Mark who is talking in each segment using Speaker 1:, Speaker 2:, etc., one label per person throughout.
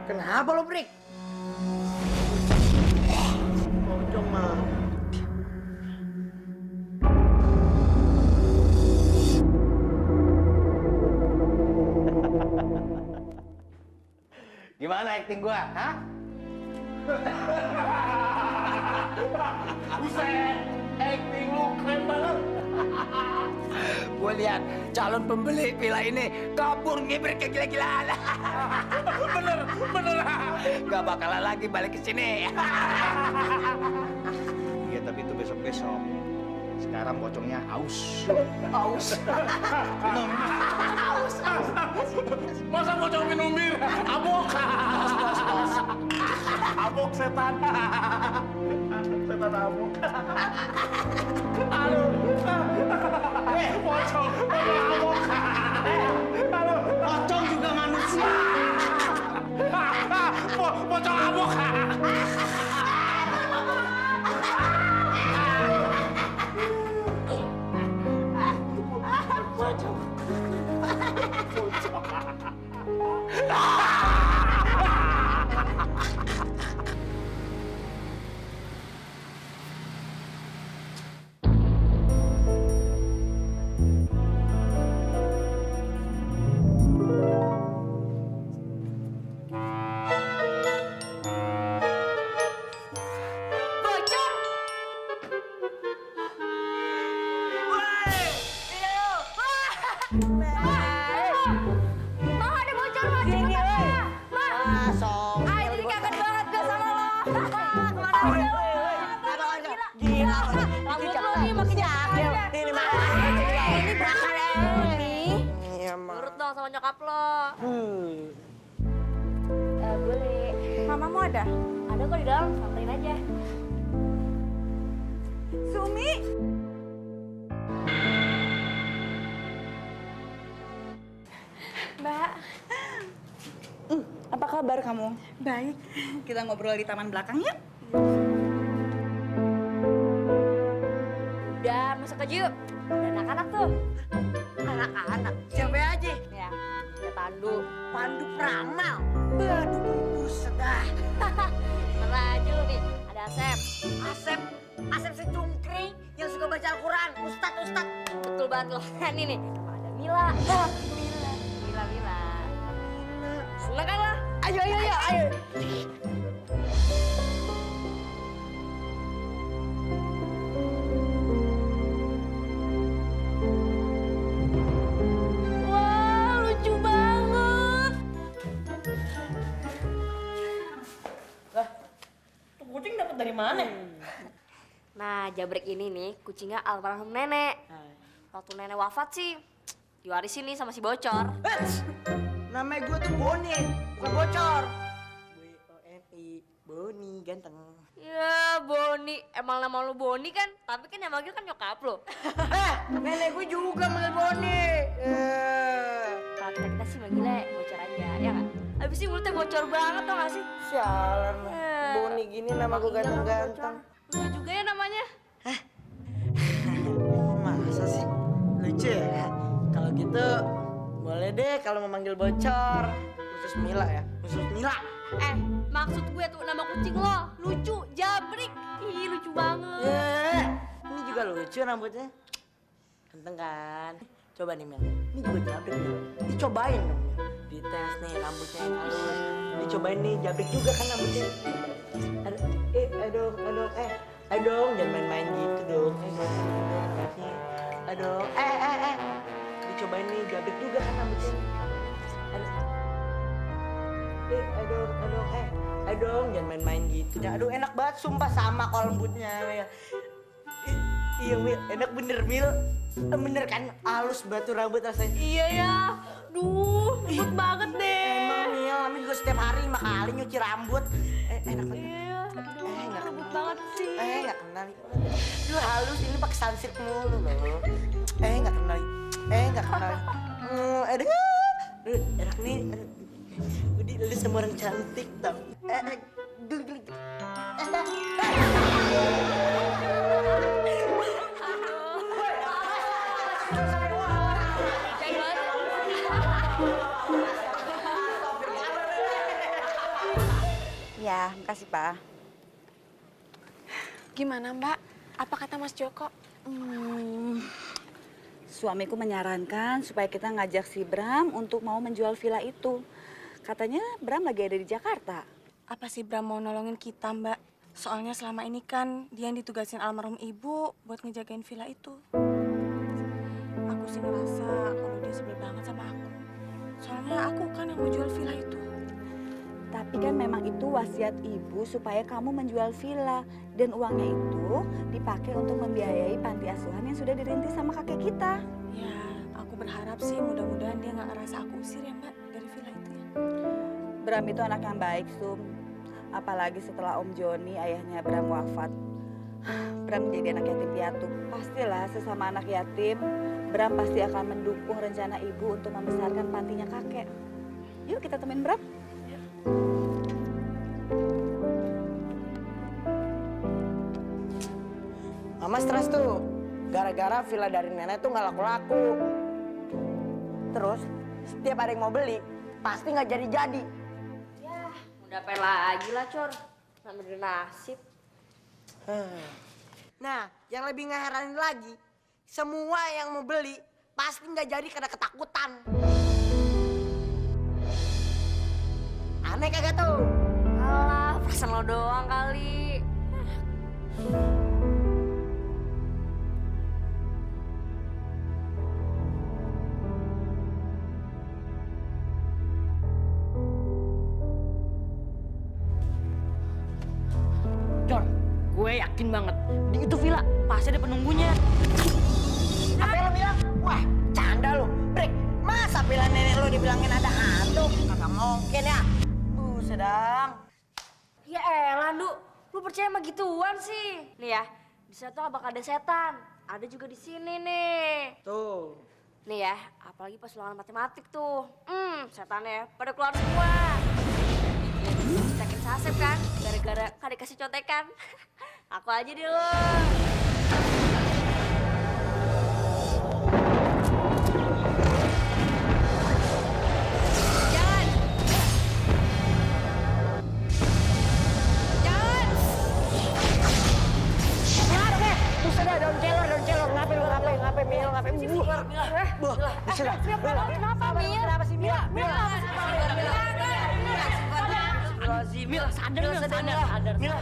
Speaker 1: Kenapa lo, Prik? Pocong mah. Gimana acting gua, hah?
Speaker 2: Buset, acting lu keren banget.
Speaker 1: Gua lihat calon pembeli villa ini kabur ngibrit ke gila-gilaan.
Speaker 2: Bener.
Speaker 1: Gak bakalan lagi balik ke sini.
Speaker 2: Iya, tapi itu besok-besok. Sekarang pocongnya aus.
Speaker 1: Aus.
Speaker 2: Minum. Aus. Masa pocong minum bir? Abok. Abok setan. Setan abok. Aduh. Pocong abok. Aduh.
Speaker 1: Pocong juga manusia.
Speaker 2: Pocong abok.
Speaker 3: Sama nyokap lo. Boleh.
Speaker 4: Mamamu ada?
Speaker 3: Ada kok di dalam, samperin aja.
Speaker 4: Sumi?
Speaker 3: Mbak.
Speaker 4: Apa kabar kamu? Baik. Kita ngobrol di taman belakang yuk.
Speaker 3: Udah, masuk aja yuk. Ada anak-anak tuh.
Speaker 1: Anak-anak, siapa aja?
Speaker 3: Ya, ada Pandu.
Speaker 1: Pandu Pramal. Waduh, buset dah.
Speaker 3: Ntar aja lu nih, ada Asep.
Speaker 1: Asep si cungkring yang suka baca Al-Quran. Ustadz.
Speaker 3: Betul banget lo. Ini nih, sama ada Mila. Mila. Seneng kan lo?
Speaker 1: Ayo.
Speaker 3: Wah, lucu banget.
Speaker 4: Tuh kucing dapat dari mana?
Speaker 3: Nah, Jabrek ini nih kucingnya almarhum nenek. Waktu nenek wafat sih, diwarisin nih sama si Bocor.
Speaker 1: Namanya gue tuh Boni, bukan Bocor. B-O-N-I, Boni, ganteng.
Speaker 3: Ya, Boni. Emang nama lu Boni kan? Tapi kan yang manggil kan nyokap lo.
Speaker 1: Nenek gue juga manggil Boni.
Speaker 3: Kalau kita sih manggilnya Bocor aja, ya kan? Abis ini mulutnya bocor banget tau gak sih?
Speaker 1: Sialan, Boni gini nama gue ganteng-ganteng.
Speaker 3: Lu juga ya namanya?
Speaker 1: Masa sih? Lucu ya? Kalau gitu, boleh deh kalau mau manggil Bocor. Khusus Mila ya? Khusus Mila.
Speaker 3: Maksud gue tuh nama kucing lo lucu, Jabrik. Ih, lucu banget.
Speaker 1: Ini juga lucu rambutnya. Ganteng kan? Coba nih Mel, ini juga Jabrik Mel. Dicobain dong Mel. Dites nih rambutnya yang halus. Dicobain nih Jabrik juga kan rambutnya. Aduh dong, jangan main-main gitu dong. Aduh, dicobain nih Jabrik juga kan rambutnya. Aduh, jangan main-main gitu. Aduh, enak banget sumpah sama kok rambutnya, Mil. Iya, Mil, enak bener, Mil. Bener kan, halus batu rambut rasanya.
Speaker 3: Iya ya. Duh, lembut banget deh.
Speaker 1: Emang, Mil, kami juga setiap hari 5 kali nyuci rambut. Enak banget.
Speaker 3: Iya, aduh,
Speaker 1: nggak
Speaker 3: lembut
Speaker 1: kenal.
Speaker 3: banget sih.
Speaker 1: Nggak kenal. Lu halus, ini pakai sunsilk mulu loh. Nggak kenal. Nggak kenal. Aduh, enak nih. Udah, lu sama orang cantik tau. Geli.
Speaker 4: Ya, makasih Pak.
Speaker 5: Gimana Mbak? Apa kata Mas Joko?
Speaker 4: Suamiku menyarankan supaya kita ngajak si Bram untuk mau menjual villa itu. Katanya Bram lagi ada di Jakarta.
Speaker 5: Apa sih Bram mau nolongin kita Mbak? Soalnya selama ini kan dia yang ditugasin almarhum ibu buat ngejagain villa itu. Aku sih ngerasa kalau dia sebel banget sama aku. Soalnya aku kan yang mau jual villa itu.
Speaker 4: Tapi kan memang itu wasiat ibu supaya kamu menjual villa. Dan uangnya itu dipakai untuk membiayai panti asuhan yang sudah dirintis sama kakek kita.
Speaker 5: Ya, aku berharap sih mudah-mudahan dia nggak ngerasa aku usir ya Mbak dari villa itu ya.
Speaker 4: Bram itu anak yang baik, Sum. Apalagi setelah Om Joni, ayahnya Bram wafat. Bram jadi anak yatim piatu. Pastilah sesama anak yatim, Bram pasti akan mendukung rencana ibu untuk membesarkan pantinya kakek. Yuk kita temuin Bram.
Speaker 1: Mama stres tuh, gara-gara villa dari nenek tuh nggak laku-laku. Terus, setiap ada yang mau beli, pasti nggak jadi-jadi.
Speaker 3: Ya, udah pengen lagi lah, Cor. Namanya nasib.
Speaker 1: Nah, yang lebih ngeheranin lagi, semua yang mau beli pasti nggak jadi karena ketakutan. Aneh kagak tuh?
Speaker 3: Alah, perasaan lo doang kali.
Speaker 6: Cor, gue yakin banget di itu villa pasti ada penunggunya.
Speaker 1: Apa yang lo bilang? Wah, canda lo. Brik, masa villa nenek lo dibilangin ada hantu? Kagak mungkin ya. Sedang.
Speaker 3: Ya elah, Ndu. Lu percaya sama gituan sih? Nih ya, di sana tuh bakal ada setan. Ada juga di sini nih.
Speaker 1: Tuh.
Speaker 3: Nih ya, apalagi pas ulangan matematik tuh. Setannya pada keluar semua. Cekin sasep kan, gara-gara kan dikasih contekan. Aku aja deh lo. Jangan! Jangan!
Speaker 1: Buset dah, daun celor. Ngapain, Mil, ngapain. Buset dah.
Speaker 3: Kenapa, Mil?
Speaker 1: Kenapa sih, Mil?
Speaker 3: Mil,
Speaker 6: Mil, sadar, Mil, sadar.
Speaker 1: Mil.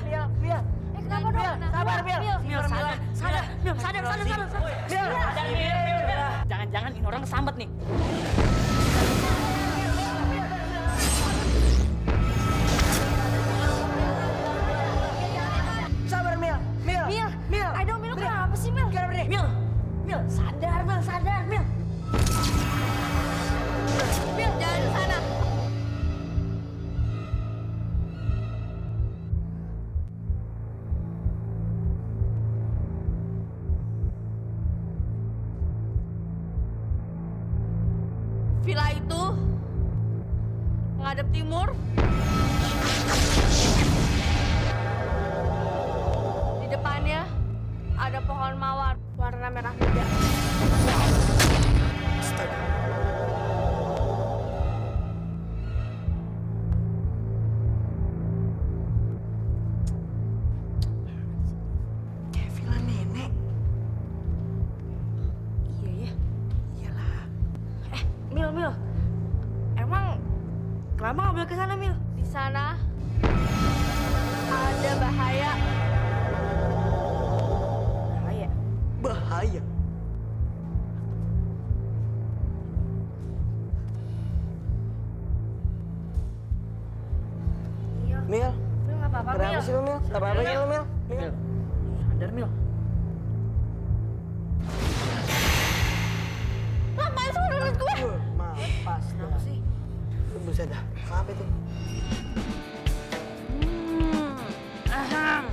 Speaker 3: kenapa dong?
Speaker 1: Sabar, Mil.
Speaker 6: Mil, sadar. Mil, sadar. Mil. Jangan-jangan ini orang kesambet nih.
Speaker 1: Sabar, Mil.
Speaker 3: Mil, aduh Mil, kenapa sih Mil?
Speaker 6: Mil, sadar, Mil.
Speaker 3: Mil, jangan ke sana. Villa itu ngadep timur. Di depannya ada pohon mawar warna merah muda.
Speaker 1: Kayak villa nenek.
Speaker 3: Iya ya.
Speaker 1: Iyalah.
Speaker 3: Mil. Emang kenapa nggak boleh ke sana, Mil? Di sana ada bahaya.
Speaker 1: Bahaya. Mil,
Speaker 3: Mil nggak apa-apa,
Speaker 1: kenapa
Speaker 3: Mil.
Speaker 1: sih lu, Mil? Gak apa-apa ya lu, Mil?
Speaker 6: Mil, sadar, Mil.
Speaker 3: Ngapain sih udah liat gue?
Speaker 1: Maaf,
Speaker 3: Kenapa sih?
Speaker 1: Buset dah, apa itu?
Speaker 6: Aham.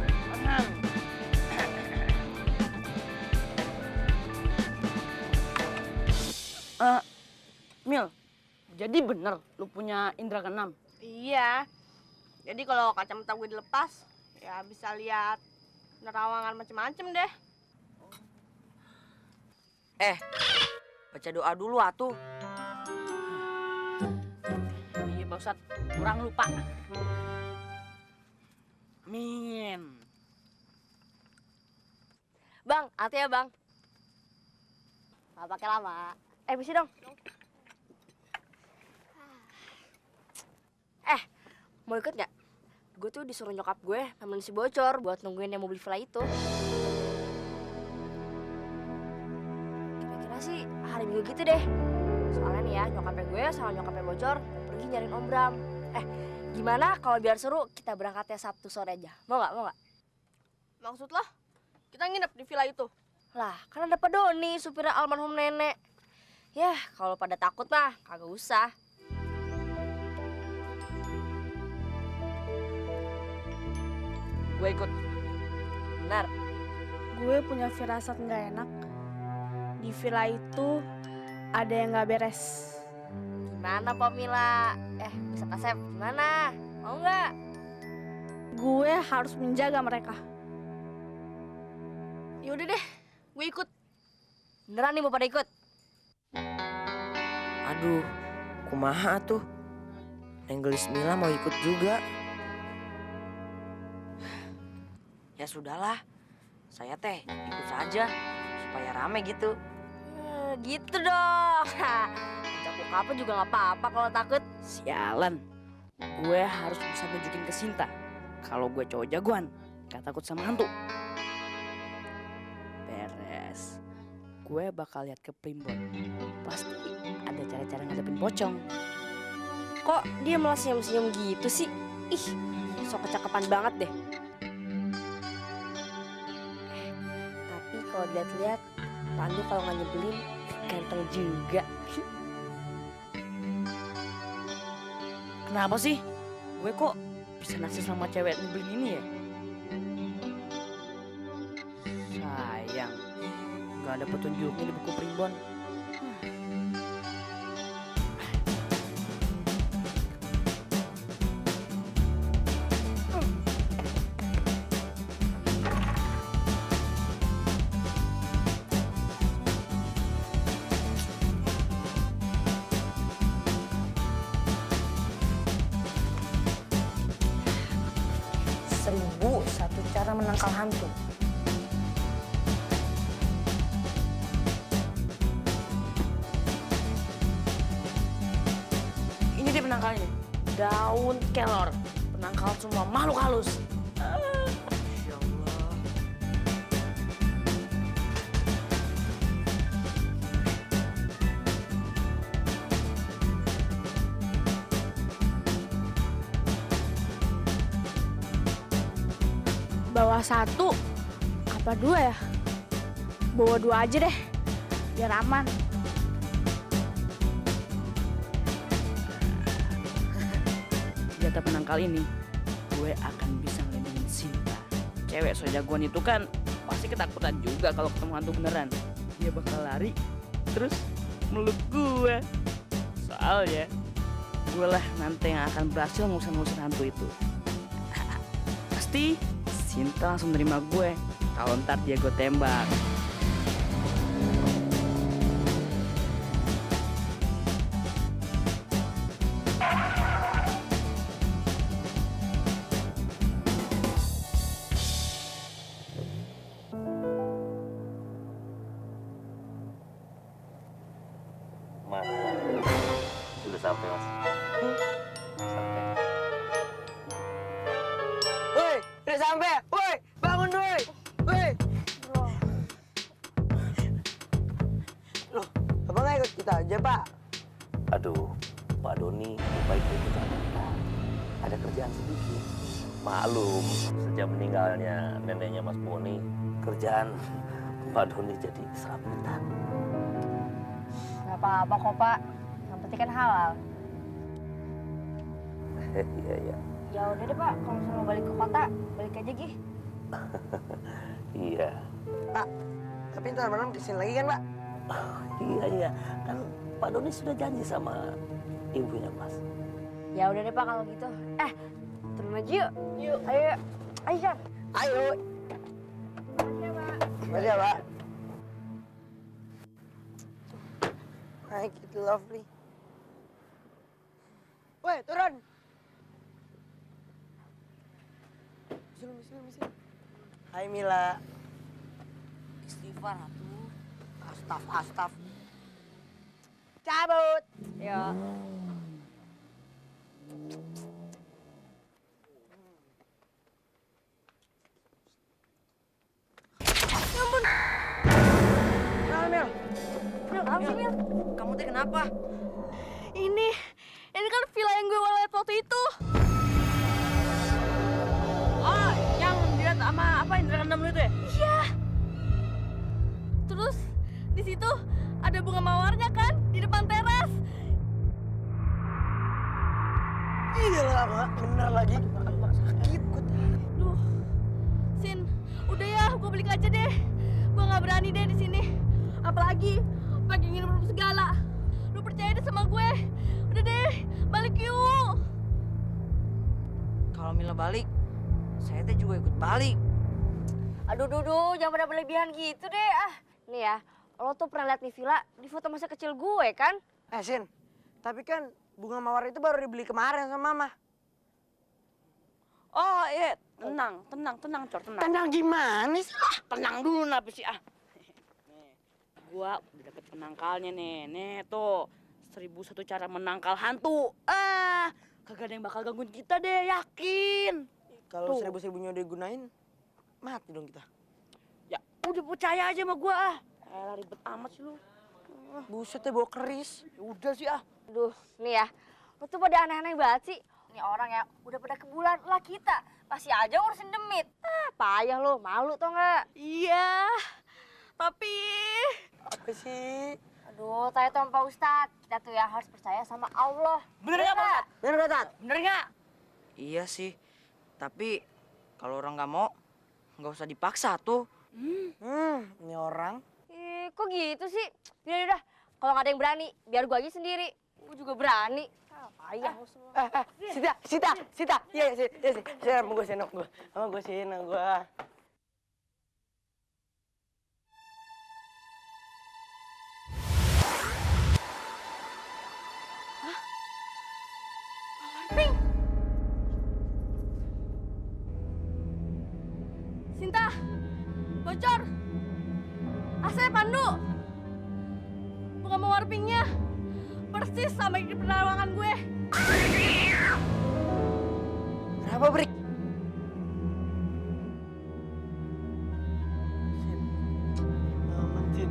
Speaker 6: Mil, jadi bener lu punya indra keenam?
Speaker 5: Iya. Jadi kalau kacamata gue dilepas, ya bisa lihat nerawangan macem-macem deh.
Speaker 6: Baca doa dulu atuh. Iya, Pak Ustadz, kurang lupa. Amin.
Speaker 3: Bang, hati ya bang. Gak pakai lama. Misi dong. Mau ikut nggak? Gue tuh disuruh nyokap gue nemenin si Bocor buat nungguin yang mau beli villa itu. Kira-kira sih hari Minggu gitu deh. Soalnya nih ya, nyokapnya gue sama nyokapnya Bocor mau pergi nyariin Om Bram. Gimana kalau biar seru kita berangkatnya Sabtu sore aja? Mau nggak? Mau nggak?
Speaker 5: Maksud lo? Kita nginep di villa itu?
Speaker 3: Lah, kan ada Pak Doni, supirnya almarhum nenek. Yah, kalau pada takut mah kagak usah.
Speaker 6: Gue ikut.
Speaker 3: Benar.
Speaker 5: Gue punya firasat nggak enak. Di villa itu ada yang nggak beres.
Speaker 3: Gimana Pak Mila? Bisa Kasep, gimana? Mau nggak?
Speaker 5: Gue harus menjaga mereka. Yaudah deh, gue ikut.
Speaker 3: Beneran nih mau pada ikut?
Speaker 7: Aduh, kumaha tuh. Nenggelis Mila mau ikut juga. Ya sudahlah, saya teh ikut saja supaya rame gitu.
Speaker 3: Gitu dong. Ajak bokapnya juga nggak apa-apa kalau takut.
Speaker 6: Sialan. Gue harus bisa nunjukin ke Sinta kalau gue cowok jagoan, gak takut sama hantu. Beres. Gue bakal lihat ke Primbon. Pasti ada cara-cara ngadepin pocong.
Speaker 3: Kok dia malah senyum-senyum gitu sih? Ih, sok kecakapan banget deh. Tapi kalau dilihat-lihat, Pandu kalau nggak nyebelin, ganteng juga.
Speaker 6: Kenapa sih? Gue kok bisa naksir sama cewek nyebelin ini ya? Sayang, gak ada petunjuknya di buku Primbon.
Speaker 7: Satu cara menangkal hantu.
Speaker 6: Ini dia penangkalnya. Daun kelor. Penangkal semua makhluk halus. Masya Allah.
Speaker 5: Bawa satu, apa dua ya? Bawa dua aja deh, biar aman.
Speaker 6: Senjata penangkal ini, gue akan bisa ngelindungin Sinta. Cewek so jagoan itu kan pasti ketakutan juga kalau ketemu hantu beneran. Dia bakal lari, terus meluk gue. Soalnya, gue lah nanti yang akan berhasil ngusir hantu itu. Pasti Sinta langsung nerima gue kalau ntar dia gue tembak.
Speaker 8: Mas, sudah sampai mas. Sampai.
Speaker 7: Woi, udah sampai. Woi, bangun woi. Woi. Loh, apa nggak ikut kita aja, Pak?
Speaker 8: Aduh, Pak Doni lupa ikut kita. Ada kerjaan sedikit. Maklum, sejak meninggalnya neneknya Mas Boni, kerjaan Pak Doni jadi serabutan.
Speaker 3: Gak apa-apa kok Pak, yang penting kan halal.
Speaker 8: Iya, iya.
Speaker 3: Ya udah deh Pak, kalau misalnya mau balik ke kota, balik aja Gih.
Speaker 8: Iya.
Speaker 7: Pak, tapi ntar malam kesini lagi kan, Pak?
Speaker 8: Iya, iya. Kan Pak Doni sudah janji sama ibunya, Mas.
Speaker 3: Ya udah deh Pak kalau gitu. Turun aja yuk. Yuk. Ayo. Ayo, Jan.
Speaker 7: Ayo. Makasih ya, Pak. Make it lovely. Woi, turun.
Speaker 1: Hai Mila.
Speaker 7: Istighfar atuh.
Speaker 1: Astaf. Cabut.
Speaker 3: Ya. Kenapa sih, Mil?
Speaker 7: Kamu teh kenapa?
Speaker 3: Ini kan villa yang gue lihat waktu itu.
Speaker 6: Oh, yang dilihat sama apa Indra Keenam itu ya?
Speaker 3: Iya. Terus di situ ada bunga mawarnya kan di depan teras.
Speaker 1: Iya lah, Mak. Bener lagi. Sakit gue.
Speaker 3: Duh, Sin, udah ya, gue balik aja deh. Gue nggak berani deh di sini. Apalagi pakai nginep segala. Lu percaya deh sama gue. Udah deh, balik yuk.
Speaker 7: Kalau Mila balik, saya teh juga ikut balik.
Speaker 3: Aduh, jangan pada berlebihan gitu deh. Nih ya, lo tuh pernah lihat nih villa di foto masa kecil gue kan?
Speaker 1: Sin, tapi kan bunga mawar itu baru dibeli kemarin sama Mama.
Speaker 6: Oh iya, tenang, Cor, tenang.
Speaker 1: Tenang gimana sih?
Speaker 6: Tenang dulu napi sih ah. Nih, gua udah dapet penangkalnya nih tuh 1001 cara menangkal hantu. Kagak ada yang bakal gangguin kita deh, yakin.
Speaker 1: Kalau
Speaker 6: Tuh.
Speaker 1: 1000-1000-nya digunain, mati dong kita.
Speaker 6: Ya udah percaya aja sama gua ah. Ribet amat sih lu.
Speaker 1: Buset deh, bawa keris.
Speaker 6: Ya udah sih ah.
Speaker 3: Aduh, nih ya, lo tuh pada aneh-aneh banget sih. Nih orang ya, udah pada ke bulan lah kita. Masih aja ngurusin demit. Payah lo, malu tau nggak?
Speaker 5: Iya, tapi
Speaker 1: Apa sih?
Speaker 3: Aduh, tanya sama Pak Ustadz. Kita tuh ya harus percaya sama Allah.
Speaker 6: Bener nggak Pak Ustadz?
Speaker 1: Bener gak, Tat?
Speaker 6: Bener nggak?
Speaker 7: Iya sih, tapi kalau orang nggak mau, nggak usah dipaksa tuh.
Speaker 1: Ini orang.
Speaker 3: Kok gitu sih? Yaudah, kalau nggak ada yang berani, biar gue aja sendiri. Gue juga berani. Payah lo semua.
Speaker 1: Sita. Iya, Sita, mau gue senok gue.
Speaker 3: Sinta, bocor. AC Pandu. Bunga mawar pinknya persis sama di penerawangan gue.
Speaker 1: Kenapa, Brik? Aman, Sin.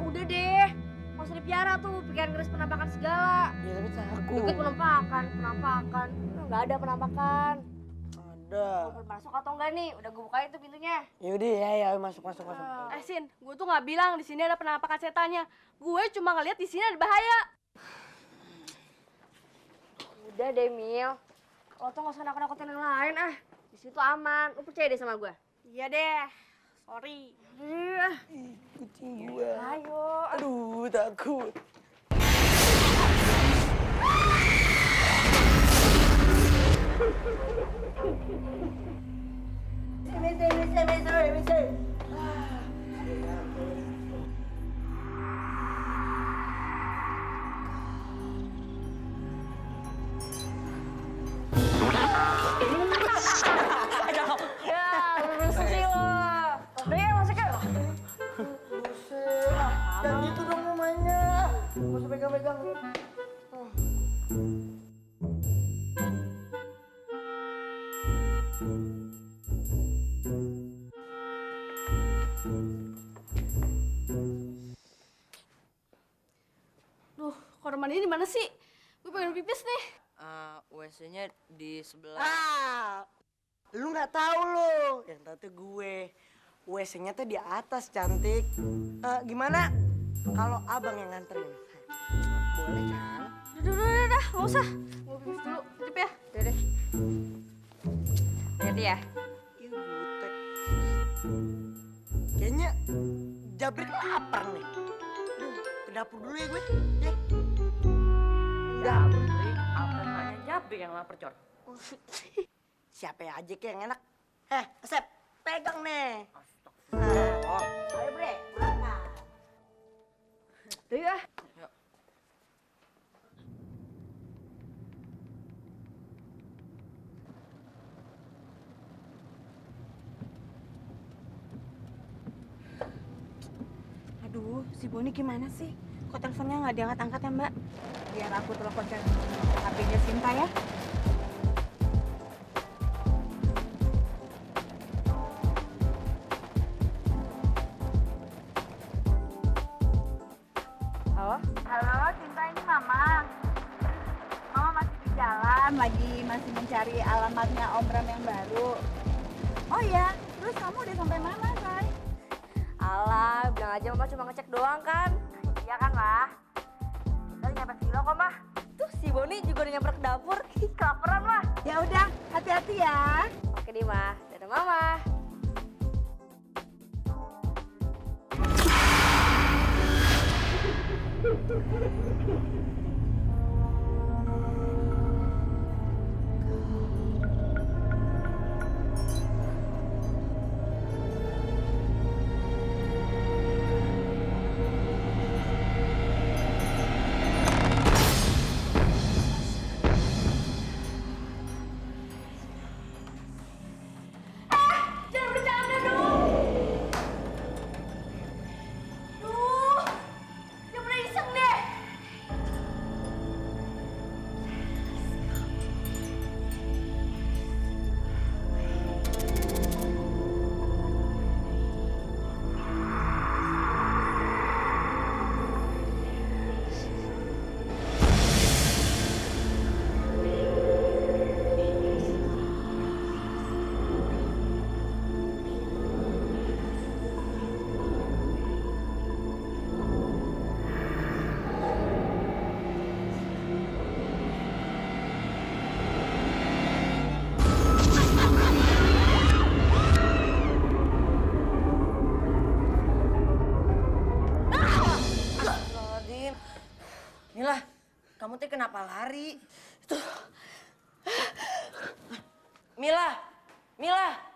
Speaker 3: Udah deh. Nggak usah dipiara tuh, pikiran keris penampakan segala.
Speaker 1: Ya, tapi takut.
Speaker 3: Ikut penampakan. Nggak ada penampakan.
Speaker 1: Ada.
Speaker 3: Mau masuk atau enggak nih? Udah gue bukain tuh pintunya.
Speaker 1: Yaudah, ya, masuk.
Speaker 5: Sin, gue tuh nggak bilang di sini ada penampakan setannya. Gue cuma ngeliat di sini ada bahaya.
Speaker 3: Udah deh, Mil. Lo tuh nggak usah nakut-nakutin yang lain Di situ aman. Lo percaya deh sama gue.
Speaker 5: Iya deh, sorry.
Speaker 1: Kucing gue.
Speaker 3: Ayo.
Speaker 1: Aduh, takut. Sini.
Speaker 3: Ya, lurus sih lo. Udah ya, masuk ya.
Speaker 1: Buset. Jangan gitu dong rumahnya. Gak usah pegang-pegang.
Speaker 5: Duh, kamar mandi di mana sih? Gue pengen pipis nih.
Speaker 7: WC-nya di sebelah.
Speaker 1: Lu nggak tahu lo. Yang tahu tuh gue. WC-nya tuh di atas, cantik. Gimana kalau abang yang nganterin? Boleh kan?
Speaker 5: Udah, nggak usah. Gue pipis dulu, titip ya.
Speaker 3: Udah deh. Hati-hati ya.
Speaker 1: Ih, butek. Kayaknya Jabrik lapar nih. Aduh, ke dapur dulu ya gue. Ya.
Speaker 6: Jabrik, apa namanya Jabrik yang lapar Cor?
Speaker 1: Siapa aja kayak yang enak. Asep, pegang nih. Ayo bre, makan.
Speaker 3: Udah ya.
Speaker 5: Si Boni gimana sih? Kok teleponnya nggak diangkat-angkat ya, Mbak?
Speaker 4: Biar aku telepon ke HP-nya Sinta ya. Halo? Halo, Sinta, ini Mama. Mama masih di jalan, masih mencari alamatnya Om Bram yang baru. Oh iya, terus kamu udah sampai mana, Say?
Speaker 3: Alah, bilang aja Mama cuma ngecek doang kan. Iya kan, Mah? Kita udah nyampe Villa kok, Mah. Tuh, si Boni juga udah nyamper ke dapur. Kelaparan, Mah.
Speaker 4: Ya udah, hati-hati ya.
Speaker 3: Oke deh, Mah. Dadah, Mama. Jangan bercanda dong. Duh, dia pernah iseng deh.
Speaker 7: Astagfirullahaladzim. Mila, kamu teh kenapa lari? Mila, Mila.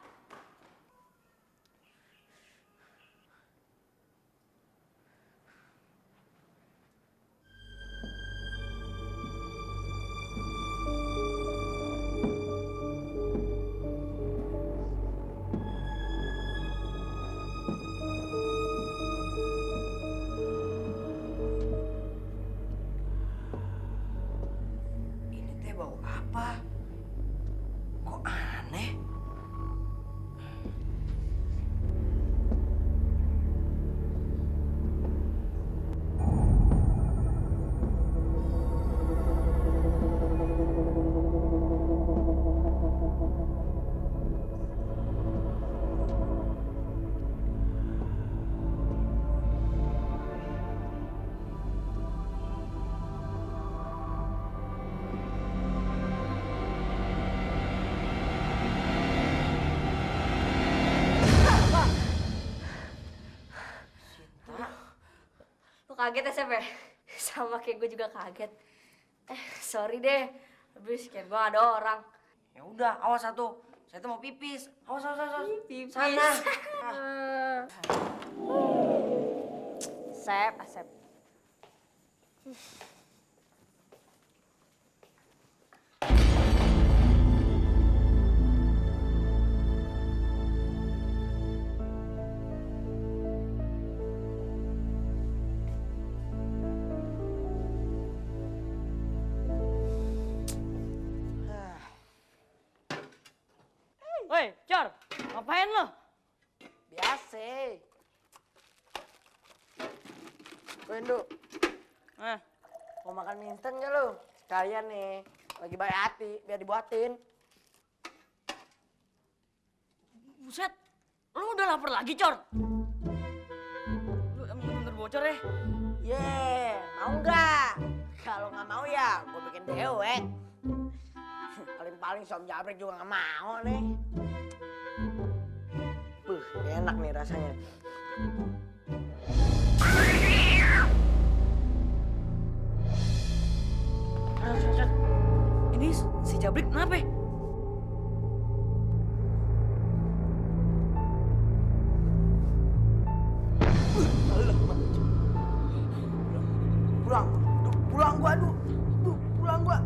Speaker 7: Ini teh bau apa? Kok aneh?
Speaker 3: Lu kaget ya, Sep ya? Sama kayak gue juga kaget. Sorry deh. Habis kayak gue ada orang.
Speaker 7: Ya udah, awas satu. Saya tuh mau pipis. Awas, awas, awas.
Speaker 3: Pipis.
Speaker 7: Sana.
Speaker 3: Sep, Sep.
Speaker 7: Woi, Cor, ngapain lo?
Speaker 1: Biasa. Wendu, mau makan mie instan gak lu? Sekalian nih, lagi baik hati, biar dibuatin.
Speaker 7: Buset, lu udah lapar lagi, Cor? Lu emang bener bocor ya?
Speaker 1: Mau nggak? Kalau nggak mau ya, gue bikin dewe. Paling-paling Som Jabrek juga nggak mau nih. Enak nih rasanya.
Speaker 7: Ini si Jabrik kenapa?
Speaker 1: Pulang gua, pulang gua.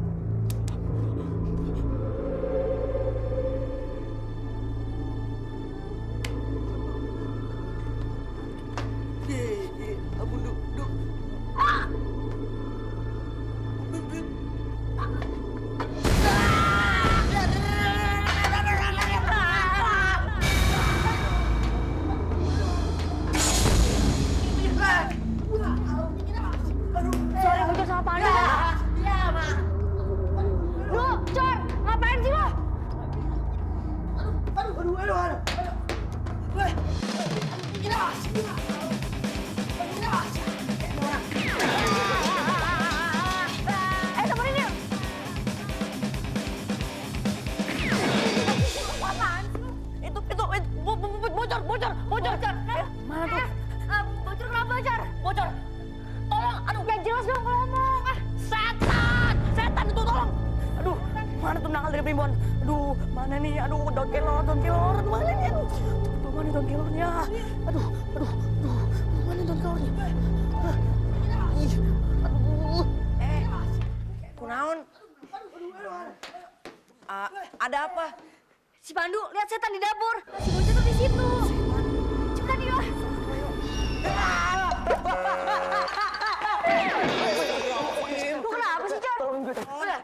Speaker 1: Ampun,
Speaker 6: mahal dari primbon. Aduh, mana nih? Aduh, daun kelor. Mana nih? Aduh, mana daun kelornya? Aduh, mana daun kelornya? Ih, aduh.
Speaker 7: Kunaon? Ada apa?
Speaker 3: Si Pandu, lihat setan di dapur. Si Bocah tuh di situ. Cepetan yuk. Lu kenapa sih, Cor?
Speaker 1: Udah,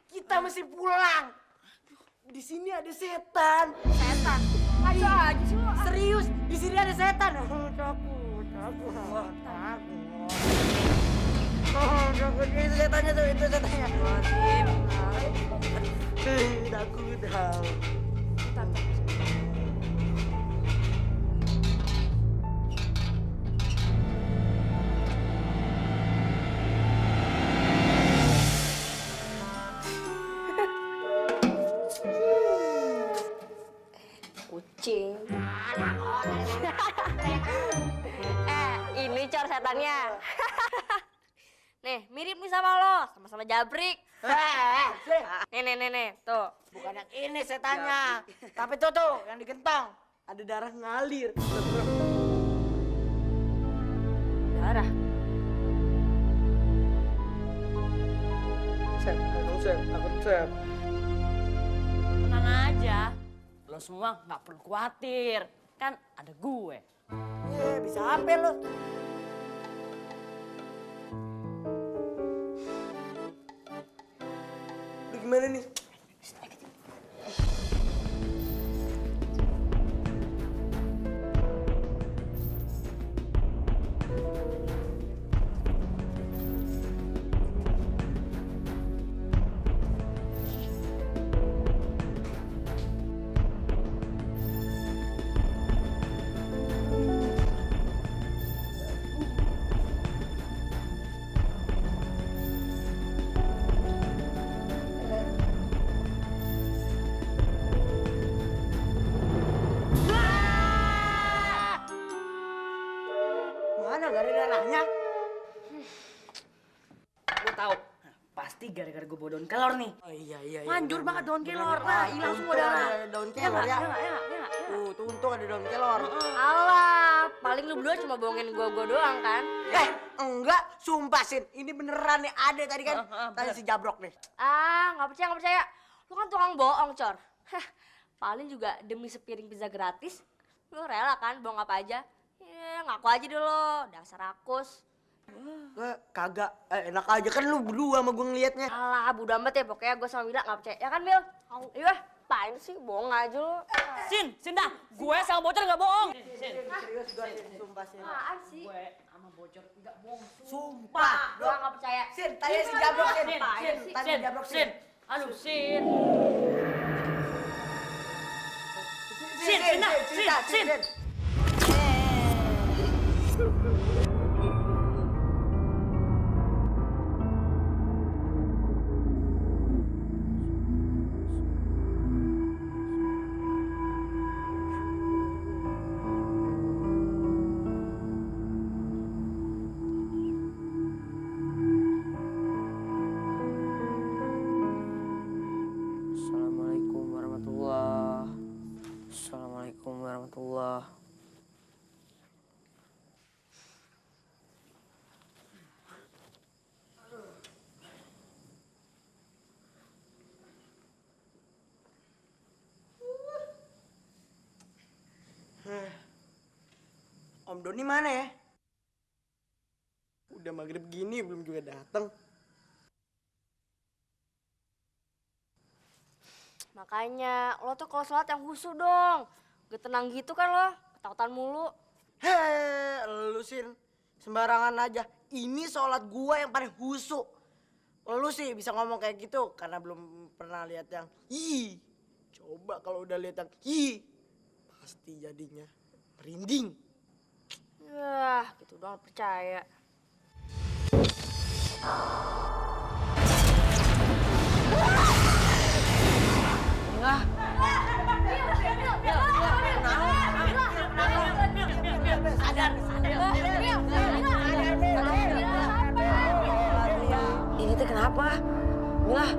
Speaker 1: kita mesti pulang. Di sini ada setan.
Speaker 3: Setan. Ayo aja sih lu.
Speaker 1: Serius, di sini ada setan. Takut. Takut, itu setannya tuh, itu setannya. Takut.
Speaker 3: Kucing. Ini Cor setannya. Nih, mirip nih sama lo, sama-sama jabrik. Nih, tuh.
Speaker 1: Bukan yang ini setannya. Tapi tuh, yang digentong. Ada darah ngalir.
Speaker 3: Darah.
Speaker 1: Sep.
Speaker 6: Tenang aja. Lo semua nggak perlu khawatir. Kan ada gue.
Speaker 1: Bisa apa lo? Lu gimana nih? Mana gak ada darahnya?
Speaker 6: Gue tahu. Pasti gara-gara gue bawa daun kelor nih.
Speaker 1: Oh iya.
Speaker 6: Manjur banget daun kelor.
Speaker 1: Bener.
Speaker 6: Nah, hilang semua darah.
Speaker 1: Ada daun kelor ya. Tuh untung ada daun kelor.
Speaker 3: Alah, paling lu berdua cuma bohongin gua doang kan?
Speaker 1: Enggak, sumpah Sin. Ini beneran nih ada tadi kan. Tadi si Jabrok nih.
Speaker 3: Nggak percaya. Lu kan tukang bohong, Cor. Paling juga demi sepiring pizza gratis, lu rela kan bohong apa aja? Ya, ngaku aja dulu, dasar rakus.
Speaker 1: Kagak, enak aja kan lu berdua sama gue ngeliatnya.
Speaker 3: Alah, bodo amat ya, pokoknya gue sama Mila nggak percaya. Ya kan, Mil? Iya, apaan sih? Bohong aja lu.
Speaker 6: Sin dah. Gue sama bocor nggak bohong.
Speaker 1: Serius gue, sumpah Sin.
Speaker 3: Apaan sih?
Speaker 6: Gue sama bocor nggak bohong.
Speaker 1: Sumpah.
Speaker 3: Gue nggak percaya.
Speaker 1: Sin, tanya si Jabrok Sin.
Speaker 3: Sin,
Speaker 1: Tanya si Jabrok Sin.
Speaker 6: Aduh, Sin. Sin.
Speaker 7: Assalamualaikum warahmatullahi.
Speaker 1: Om Doni mana ya? Udah maghrib gini belum juga datang.
Speaker 3: Makanya, lo tuh kalau sholat yang khusyuk dong. Gak tenang gitu kan lo, ketakutan mulu.
Speaker 1: Lu Sin, sembarangan aja. Ini sholat gua yang paling khusyuk. Lu sih bisa ngomong kayak gitu karena belum pernah lihat yang coba kalau udah lihat yang pasti jadinya merinding.
Speaker 3: Yah, gitu doang percaya.
Speaker 7: Enggak. Ini teh kenapa? Enggak.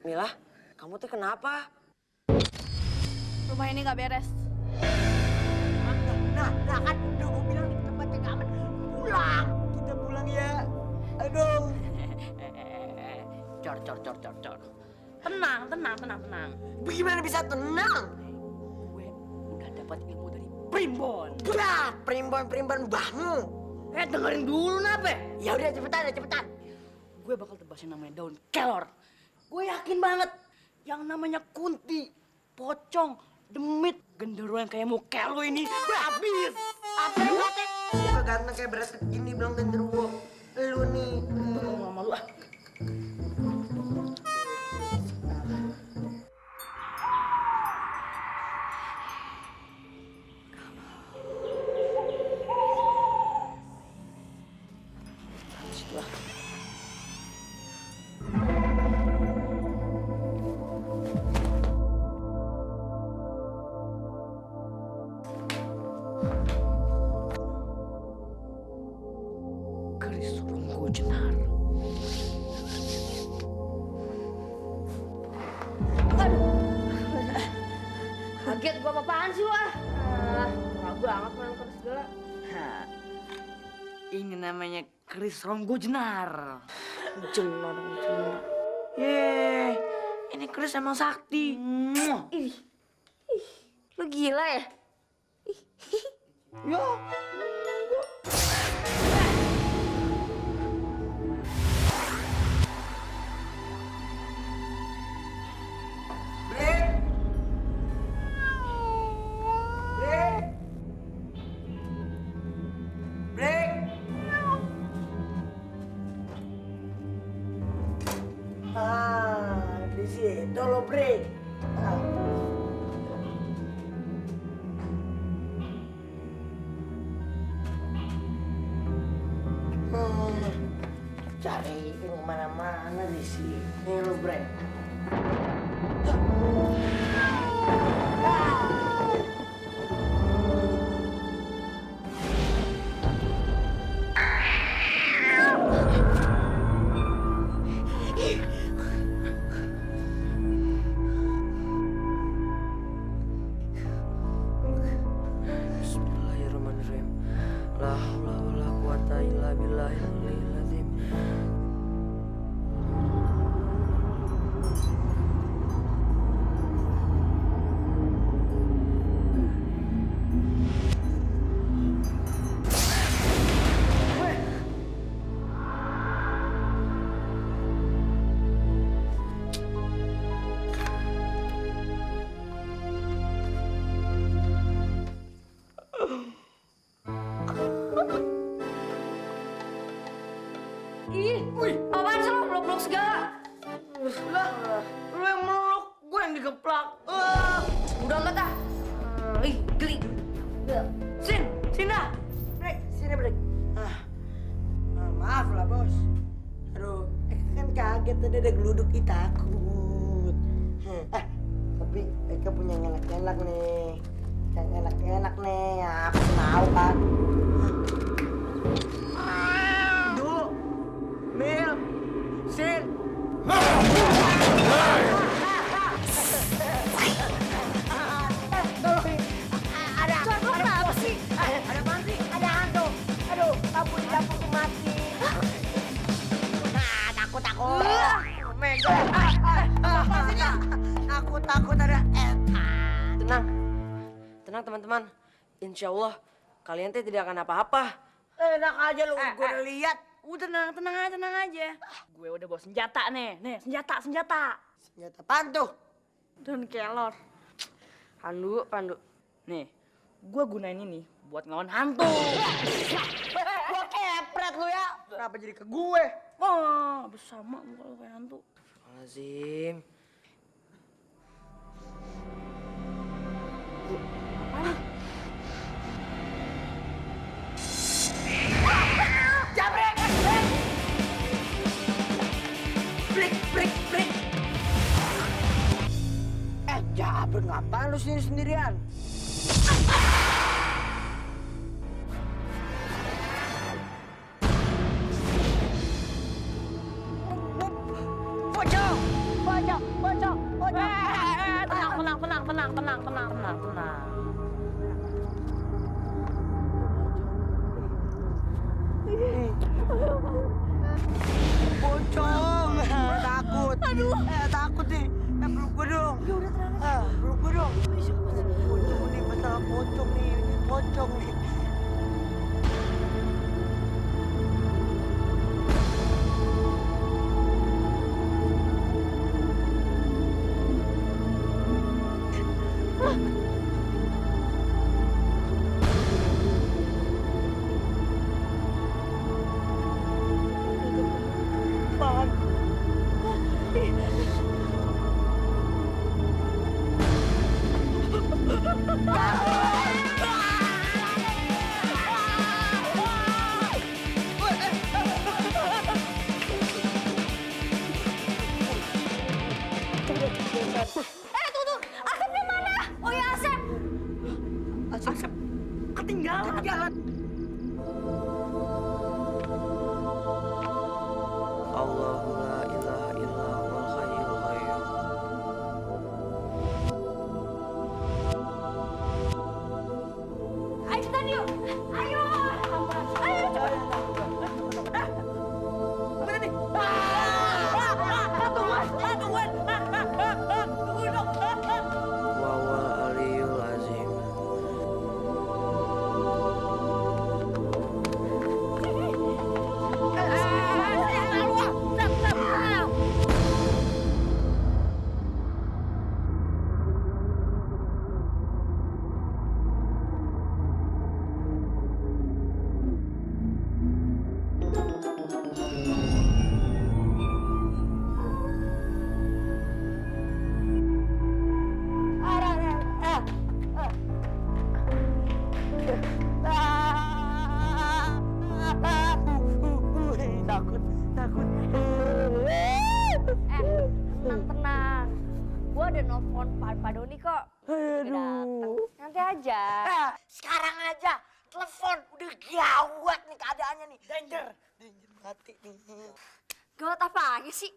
Speaker 7: Mila, kamu tuh kenapa?
Speaker 3: Rumah ini nggak beres.
Speaker 1: Nah kan udah gue bilang di tempatnya gak aman. Pulang, kita pulang ya. Aduh.
Speaker 6: Cor. Tenang.
Speaker 1: Bagaimana bisa tenang?
Speaker 6: Gue udah dapat ilmu dari Primbon.
Speaker 1: Bah, primbon bahmu.
Speaker 6: Dengerin dulu nape?
Speaker 1: Ya udah cepetan.
Speaker 6: Gue bakal tebasin namanya daun kelor. Gue yakin banget yang namanya kunti, pocong, demit, genderuwo yang kayak muka lu ini habis.
Speaker 1: Apa yang kata? Gue ganteng kayak beras gini bilang genderuwo. Lu nih.
Speaker 6: Sama lu ah. Keris Runggu Jenar.
Speaker 3: Kaget gua apaan sih lu ah? Parah banget main keris segala.
Speaker 6: Ini namanya Keris Runggu Jenar.
Speaker 3: Jenar.
Speaker 6: Yeay, ini keris emang sakti.
Speaker 3: Ih, lu gila ya?
Speaker 6: Yo.
Speaker 1: Di situ lo break. Cari kemana-mana di sini lo break.
Speaker 7: Bismillahirrahmanirrahim. La haula wala quwata illa billahil aliyil azim.
Speaker 3: Ih, apaan sih lu blok-blok segala?
Speaker 6: Lah, lu yang meluk, gue yang digeplak.
Speaker 3: Udah enggak tah? Ih, geli.
Speaker 6: Sini.
Speaker 1: Break, sini break. Maaf lah bos. Aduh, kan kaget tadi ada geluduk takut. Tapi Eka punya yang enak-enak nih. Yang enak-enak nih, aku mau kan. Dulu, Mil, Sin. Ada apa sih? Ada apa sih? Ada hantu. Aduh, lampu di dapur tuh mati. Nah, takut. Mega. Apa sih? Aku takut ada
Speaker 7: Tenang. Tenang teman-teman. Insya Allah kalian teh tidak akan apa-apa.
Speaker 1: Enak aja lu, gue udah lihat.
Speaker 6: Udah tenang aja. Gue udah bawa senjata nih. Nih, senjata.
Speaker 1: Senjata pantuh.
Speaker 6: Daun kelor. Pandu. Nih, gue gunain ini buat ngelawan hantu.
Speaker 1: Gua kepret lu ya. Kenapa jadi ke gue?
Speaker 6: Wah, bersama muka lu kayak hantu.
Speaker 7: Lazim.
Speaker 1: Jabrek! Break! Jabrek ngapain lu sini sendirian? Pocong!
Speaker 6: Tenang.
Speaker 1: Pocong, takut. Aduh, takut nih. Peluk gue dong. Ya udah tenang. Peluk gue dong. Pocong nih, masalah pocong nih. Ini pocong nih.
Speaker 3: Tunggu. Asepnya mana? Oh ya, Asep.
Speaker 1: Asep ketinggalan.
Speaker 7: Allahu la ilaha illa huwal hayyul qayyum.
Speaker 3: Ayo ikutan yuk. Ayo.
Speaker 7: Wawal aliyul azim.
Speaker 1: Takut.
Speaker 3: Tenang. Gua udah nelfon Pak Doni kok.
Speaker 1: Aduh.
Speaker 3: Nanti aja.
Speaker 1: Sekarang aja telepon. Udah gawat nih keadaannya nih. Danger mati nih.
Speaker 3: Gawat apa aja sih?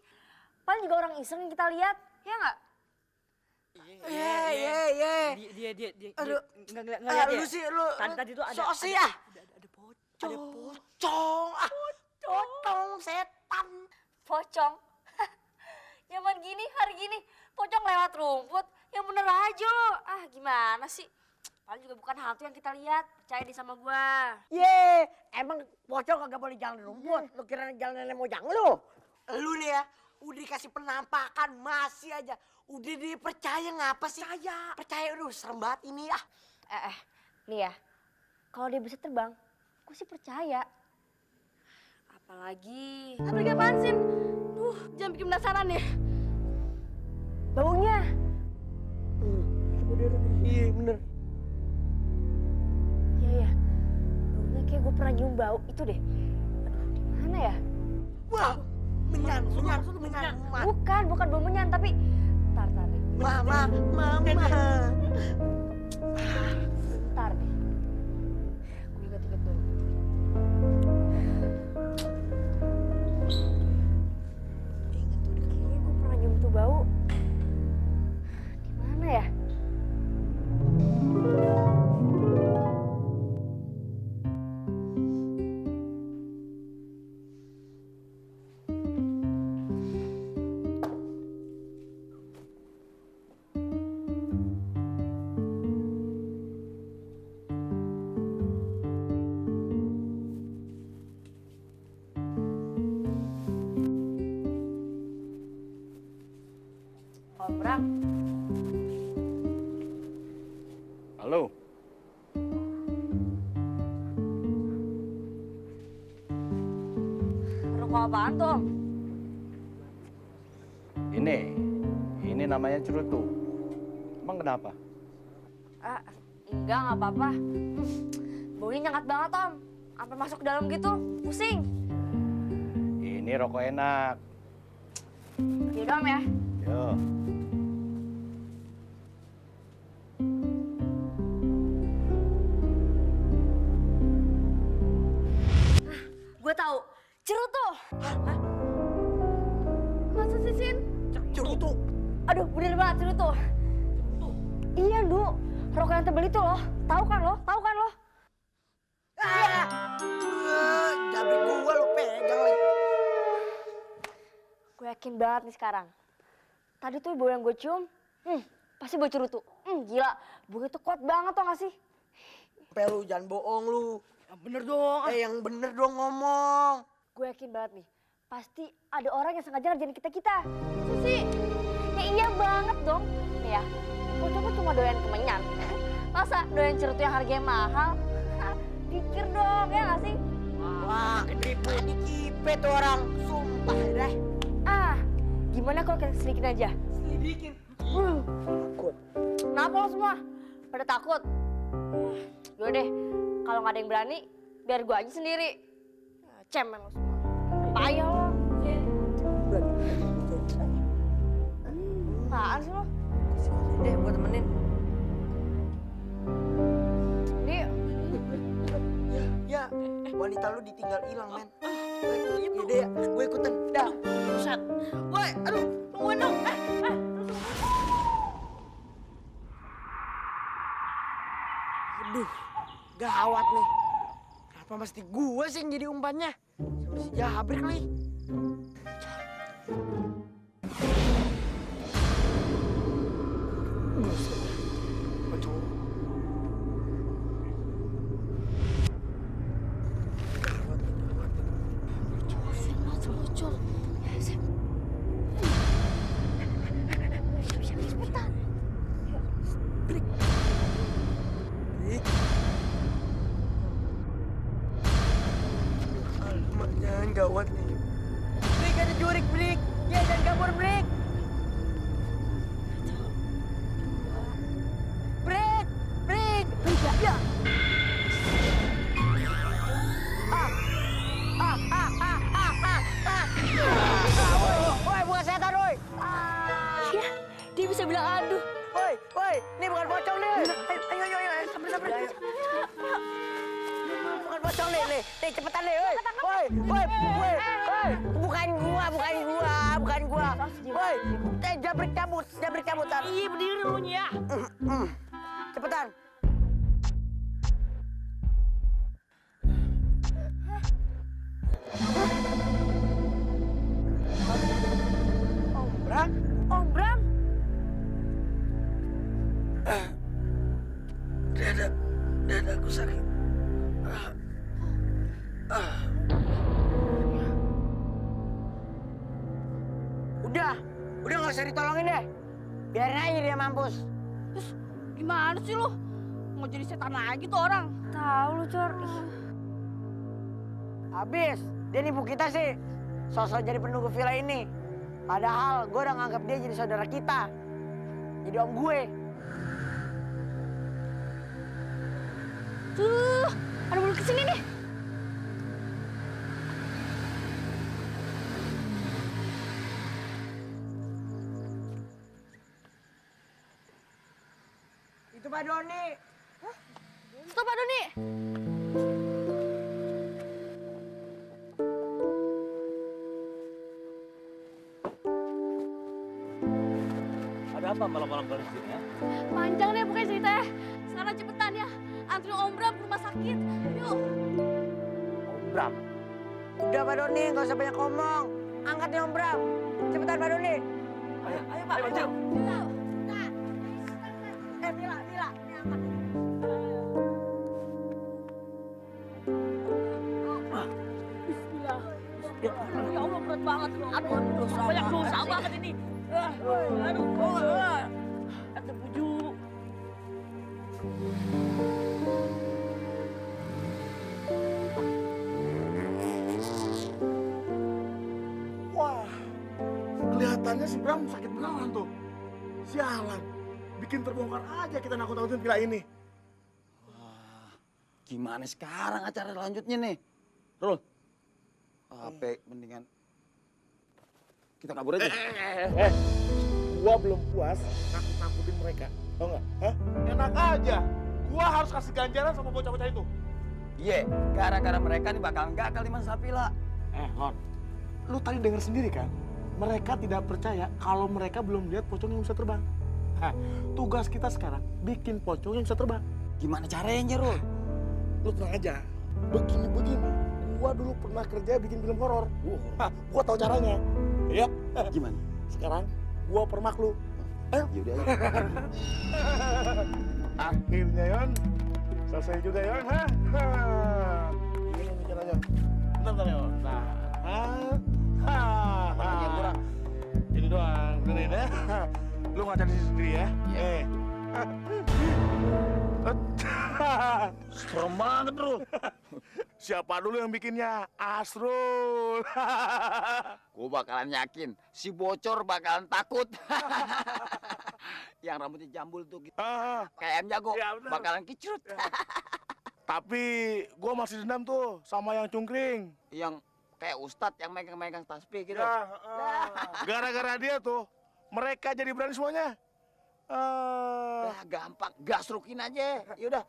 Speaker 3: Paling juga orang iseng yang kita lihat, ya nggak?
Speaker 1: Iya.
Speaker 6: Dia.
Speaker 1: Aduh.
Speaker 6: Nggak lihat ya?
Speaker 1: Lu sih, lu.
Speaker 6: Tadi tuh ada.
Speaker 1: Sosi ya? Ada pocong. Pocong, setan.
Speaker 3: Pocong. Zaman gini, hari gini, pocong lewat rumput. Yang bener aja lo. Ah, gimana sih? Paling juga bukan hantu yang kita lihat. Percaya deh sama gua.
Speaker 1: Emang pocong kagak boleh jalan rumput. Lu kira jalan nenek moyang lu? Lu nih ya, udah dikasih penampakan masih aja. Udah dipercaya ngapa sih? Percaya udah serem banget ini ah.
Speaker 3: Nih ya, kalau dia bisa terbang, gue sih percaya. Apalagi apaan sih? Jangan bikin penasaran ya. Baunya.
Speaker 1: Iya bener.
Speaker 3: Iya. Baunya kayak gue pernah nyium bau itu deh. Aduh, di mana ya?
Speaker 1: Wah, menyan.
Speaker 3: Bukan bau menyan, tapi tar deh.
Speaker 1: Mama.
Speaker 3: Bentar deh. Gue ingat-ingat dulu. Kayaknya gue pernah nyium tuh bau. Di mana ya? Bram,
Speaker 2: Halo.
Speaker 3: rokok apaan tuh, Om?
Speaker 2: Ini namanya cerutu. Emang kenapa?
Speaker 3: Enggak apa-apa. Baunya nyengat banget, Om. Sampai masuk ke dalam gitu, pusing.
Speaker 2: Ini rokok enak.
Speaker 3: Yaudah, Om ya.
Speaker 2: Yo.
Speaker 3: Gue tahu, cerutu. Masa sih, Sin?
Speaker 1: Cerutu.
Speaker 3: Aduh, bener banget cerutu. Iya, Du. Rokok yang tebel itu loh. Tahu kan lo?
Speaker 1: Jabrik gua lu pegang lagi.
Speaker 3: Gue yakin banget nih sekarang. Tadi tuh bau yang gue cium, pasti bau cerutu. Gila, bau itu kuat banget tau gak sih?
Speaker 1: Lu jangan bohong lu.
Speaker 6: Yang bener dong.
Speaker 1: Yang bener dong ngomong.
Speaker 3: Gue yakin banget nih, pasti ada orang yang sengaja ngerjain kita. Sih? Ya iya banget dong. Nih ya, bocah tuh cuma doyan kemenyan. Masa doyan cerutu yang harganya mahal? Pikir dong, ya gak sih?
Speaker 1: Wah, nipu dikipe tuh orang. Sumpah dah.
Speaker 3: Gimana kalau kita selidikin aja?
Speaker 1: Selidikin?
Speaker 3: Takut. Kenapa lo semua? Pada takut? Yaudah deh, kalau nggak ada yang berani, biar gue aja sendiri. Cemen lo semua. Payah lo. Apaan sih lo?
Speaker 7: Deh, gue temenin.
Speaker 1: Ya, wanita lu ditinggal hilang, men. Yaudah ya, gue ikutan. Dah.
Speaker 6: Buset.
Speaker 1: Woi, aduh, tungguin dong. Aduh, gawat nih. Kenapa mesti gue sih yang jadi umpannya? Sama si Jabrik nih. Gawat nih. Brik, ada jurik, Brik. Ya, jangan kabur, Brik. Brik. Ya. Woi, bukan setan, woi.
Speaker 3: Iya, dia bisa bilang aduh.
Speaker 1: Woi, ini bukan pocong nih. Ayo, sabar. Bukan pocong nih. Nih, cepetan nih, woi. Woi. Bukan gua. Woi, Jabrik cabut.
Speaker 6: Iya berdiri lu ya.
Speaker 1: Cepetan.
Speaker 3: Om Bram.
Speaker 1: Dadaku sakit. Udah nggak usah ditolongin deh. Biarin aja dia mampus.
Speaker 3: Terus gimana sih lo? Mau jadi setan lagi tuh orang? Tahu lu, Cor.
Speaker 1: Habis, dia nipu kita sih. Sosok jadi penunggu villa ini. Padahal gue udah nganggap dia jadi saudara kita. Jadi om gue.
Speaker 3: Tuh, ada mulut kesini nih.
Speaker 1: Itu Pak Doni.
Speaker 3: Stop, Pak Doni.
Speaker 8: Ada apa malam-malam kali di sini ya?
Speaker 3: Panjang deh pokoknya ceritanya. Sekarang cepetan ya. Antri Om Bram ke rumah sakit. Yuk.
Speaker 1: Om Bram. Udah Pak Doni, nggak usah banyak ngomong. Angkat nih Om Bram. Cepetan Pak Doni.
Speaker 6: Ayo Pak.
Speaker 8: Ayo, maju.
Speaker 1: Mila, ini angkat.
Speaker 3: Bismillah. Ya Allah, berat banget. Aduh, banyak dosa banget ini.
Speaker 6: Ada bujuk.
Speaker 9: Wah, kelihatannya si Bram sakit beneran tuh. Sialan, bikin terbongkar aja kita nakut-nakutin villa ini.
Speaker 10: Wah, gimana sekarang acara selanjutnya nih? Rul, apa mendingan kita kabur aja?
Speaker 9: Gua belum puas nakut-nakutin mereka, tau nggak? Hah? Enak aja, gua harus kasih ganjaran sama bocah-bocah itu.
Speaker 10: Iya, gara-gara mereka nih bakal gagal di masa villa.
Speaker 9: Hon, lu tadi denger sendiri kan? mereka tidak percaya kalau mereka belum lihat pocong yang bisa terbang. Nah, tugas kita sekarang bikin pocong yang bisa terbang.
Speaker 10: Gimana caranya, Rul?
Speaker 9: Lu tenang aja. Begini, gua dulu pernah kerja bikin film horor. Gua tahu caranya. Ya.
Speaker 10: Gimana?
Speaker 9: Sekarang gua permak lu. Ayo.
Speaker 10: Yaudah, ayo.
Speaker 9: Akhirnya, Yon. Selesai juga, Yon. Ini caranya. Bentar, Yon.
Speaker 10: Yang kurang.
Speaker 9: Ini doang, benerin ya. Lu ngaca di sini sendiri ya.
Speaker 10: Serem banget, Rul.
Speaker 9: Siapa dulu yang bikinnya? Asrul.
Speaker 10: Gue bakalan yakin si bocor bakalan takut. Yang rambutnya jambul tuh gitu. Kayak ayam jago,
Speaker 9: Ya, bener.
Speaker 10: bakalan kicrut.
Speaker 9: Tapi gua masih dendam tuh sama yang cungkring.
Speaker 10: Yang kayak ustadz yang megang-megang tasbih gitu.
Speaker 9: Gara-gara dia tuh, mereka jadi berani semuanya.
Speaker 10: Gampang, gasrukin aja. Yaudah.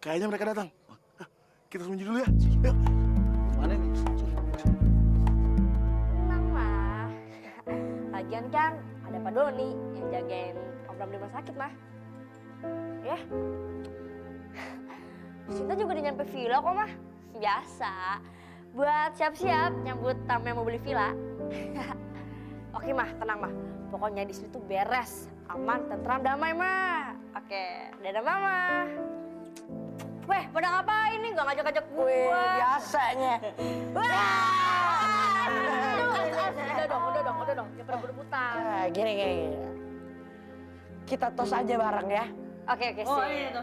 Speaker 9: Kayaknya mereka datang. Kita sembunyi dulu ya. Yuk.
Speaker 10: Mana nih?
Speaker 3: Tenang mah. Lagian kan ada Pak Doni yang jagain Om Bram di rumah sakit mah. Ya. Sinta juga udah nyampe villa kok mah. Biasa. Buat siap-siap nyambut tamu yang mau beli villa. Oke mah, tenang mah. Pokoknya di sini tuh beres, aman, tentram, damai mah. Oke, dadah mama. Weh, pada ngapain nih? Gak ngajak-ngajak gue.
Speaker 1: Biasanya.
Speaker 3: Wah! Udah dong. Jangan pada berebutan.
Speaker 1: Gini. Kita tos aja bareng ya.
Speaker 3: Oke, sip.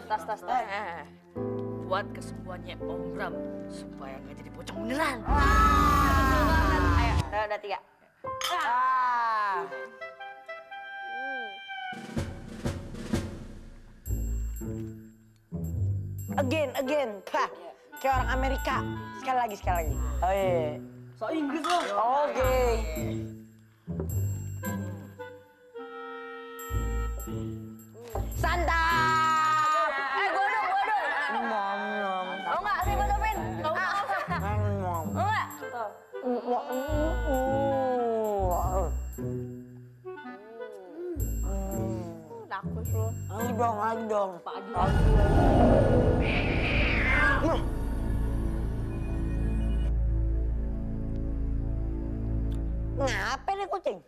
Speaker 3: Tas.
Speaker 7: Buat kesembuhannya Om Bram supaya nggak jadi pocong beneran.
Speaker 3: Betul banget. Ayo, udah 3.
Speaker 1: Again. Pah. Kayak orang Amerika. Sekali lagi. Oh iya.
Speaker 7: So Inggris loh.
Speaker 1: Oke. Santai.
Speaker 3: Gue dong. Mau nggak sih buat Ovin? Nggak usah. Mau nggak? Tuh. Nakus lu.
Speaker 1: Lagi dong. Ngapa nih kucing?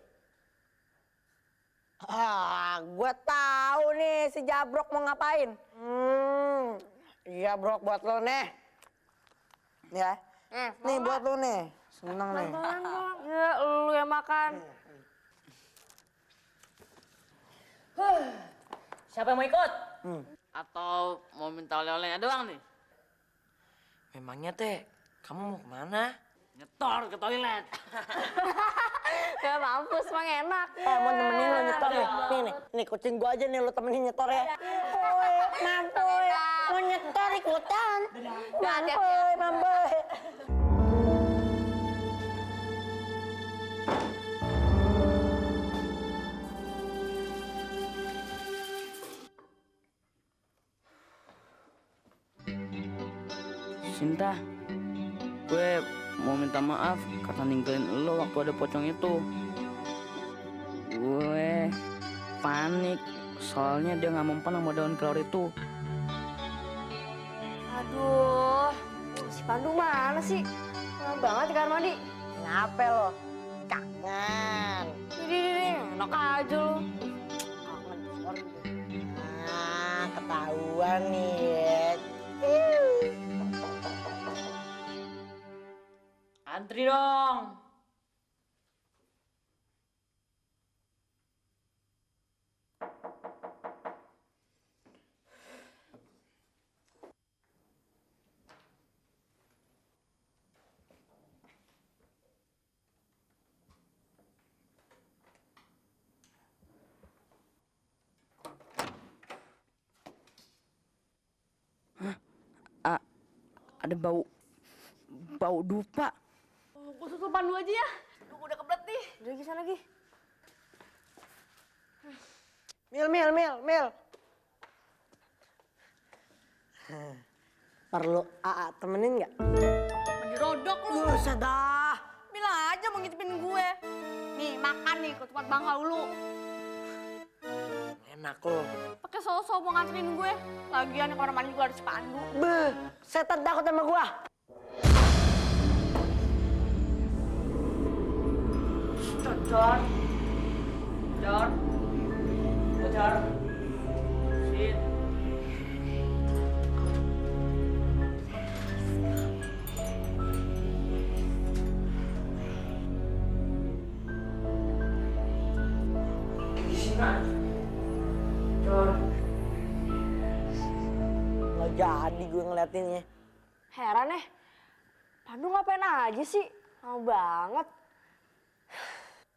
Speaker 1: Gue tahu nih si Jabrok mau ngapain. Iya Brok buat lo nih. Ya. Nih buat lo nih. Seneng nih.
Speaker 3: Pelan dong. Ya, lu yang makan.
Speaker 7: Siapa yang mau ikut? Atau mau minta oleh-olehnya doang nih?
Speaker 1: Memangnya teh, kamu mau kemana?
Speaker 7: Nyetor ke toilet.
Speaker 3: Ya mampus, emang enak.
Speaker 1: Mau temenin lo nyetor ya? Nih kucing gua aja nih lo temenin nyetor ya. Mampoy, mau nyetor ikutan. Mampoy.
Speaker 6: Sinta, gue mau minta maaf karena ninggalin lo waktu ada pocong itu. Gue panik soalnya dia nggak mempan sama daun kelor itu.
Speaker 3: Aduh, si Pandu mana sih? Lama banget di kamar mandi.
Speaker 1: Kenapa lo? Kangen.
Speaker 3: Ini, enak aja lu.
Speaker 1: Ketahuan nih.
Speaker 7: Antri dong.
Speaker 6: Ada bau dupa.
Speaker 3: Gue susul Pandu aja ya. Gue udah kebelet nih. Udah lagi sana lagi.
Speaker 1: Mil. Perlu AA temenin nggak?
Speaker 3: Mendirodok lu.
Speaker 1: Buset dah.
Speaker 3: Bilang aja mau ngicipin gue. Nih, makan nih ke tempat Bang Haulu.
Speaker 1: Enak lo.
Speaker 3: Pakai sosok mau nganterin gue. Lagian kemana-mana juga ada spanduk.
Speaker 1: Beh, setan takut sama gua.
Speaker 6: John. John. Bocor. Sit.
Speaker 1: Nggak jadi gue ngeliatinnya.
Speaker 3: Heran Pandu ngapain aja sih? Mau banget.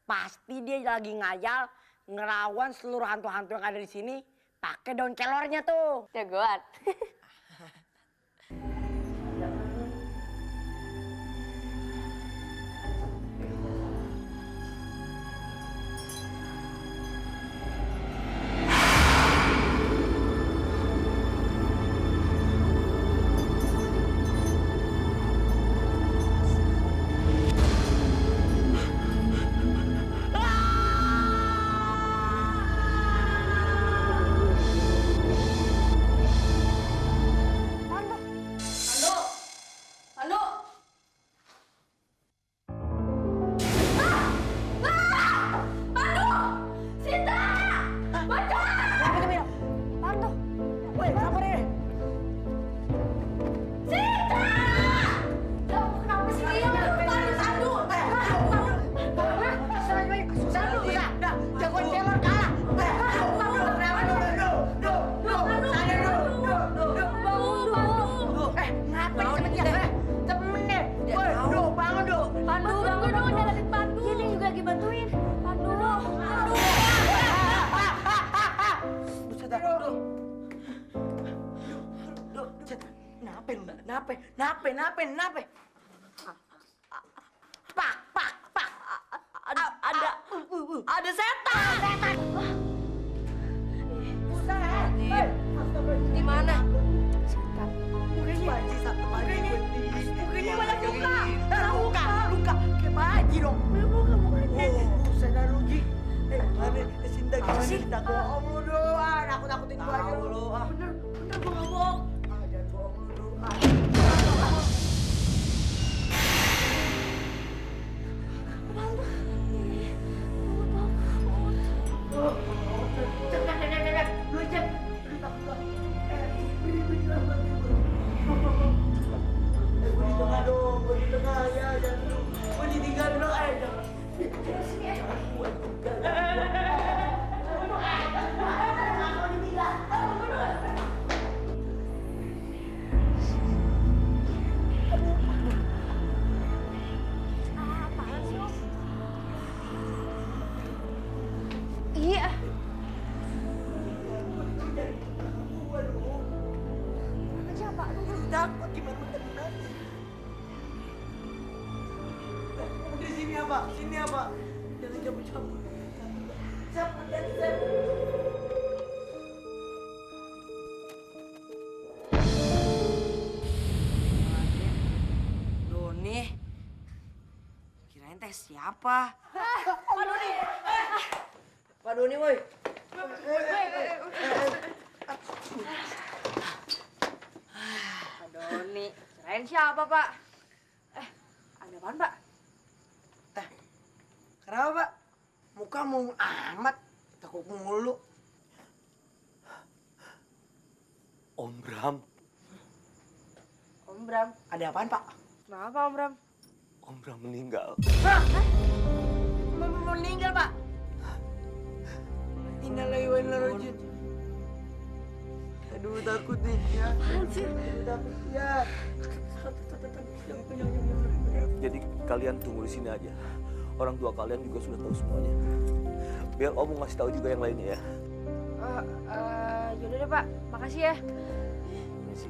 Speaker 1: Pasti dia lagi ngayal ngerawan seluruh hantu-hantu yang ada di sini pakai daun kelornya tuh.
Speaker 3: Jagoan.
Speaker 1: Nape? Pak. Ada setan.
Speaker 7: Di mana?
Speaker 1: Baji satu lagi. Mukanya banyak luka. Luka. Kayak baji dong. Mukanya. Buset dah Ruji. Sinta gimana sih? Tak bohong lu doang. Nakut-nakutin gua aja lu. Bener gua nggak bohong. Jangan bohong lu doang.
Speaker 3: Iya. Aja Pak,
Speaker 1: Takut gimana benar? Di sini apa? Jangan cabut-cabut. Siapa?
Speaker 7: Doni. Kirain teh siapa? Pak Doni, woi.
Speaker 3: Pak Doni, kirain siapa Pak? Ada apaan Pak?
Speaker 1: Kenapa, Pak? Muka mau amat, takut mulu.
Speaker 8: Om Bram,
Speaker 3: Om Bram.
Speaker 1: Ada apaan, Pak?
Speaker 3: Kenapa Om Bram?
Speaker 8: Om Bram meninggal.
Speaker 1: Meninggal, Pak. Innalillahi wa inna ilaihi raji'un. Aduh, takut nih. Ya. Takut. Ya.
Speaker 8: Jadi kalian tunggu di sini aja. Orang tua kalian juga sudah tahu semuanya. Biar Om mau ngasih tahu juga yang lainnya ya.
Speaker 3: Yaudah deh Pak, makasih ya.
Speaker 8: Permisi.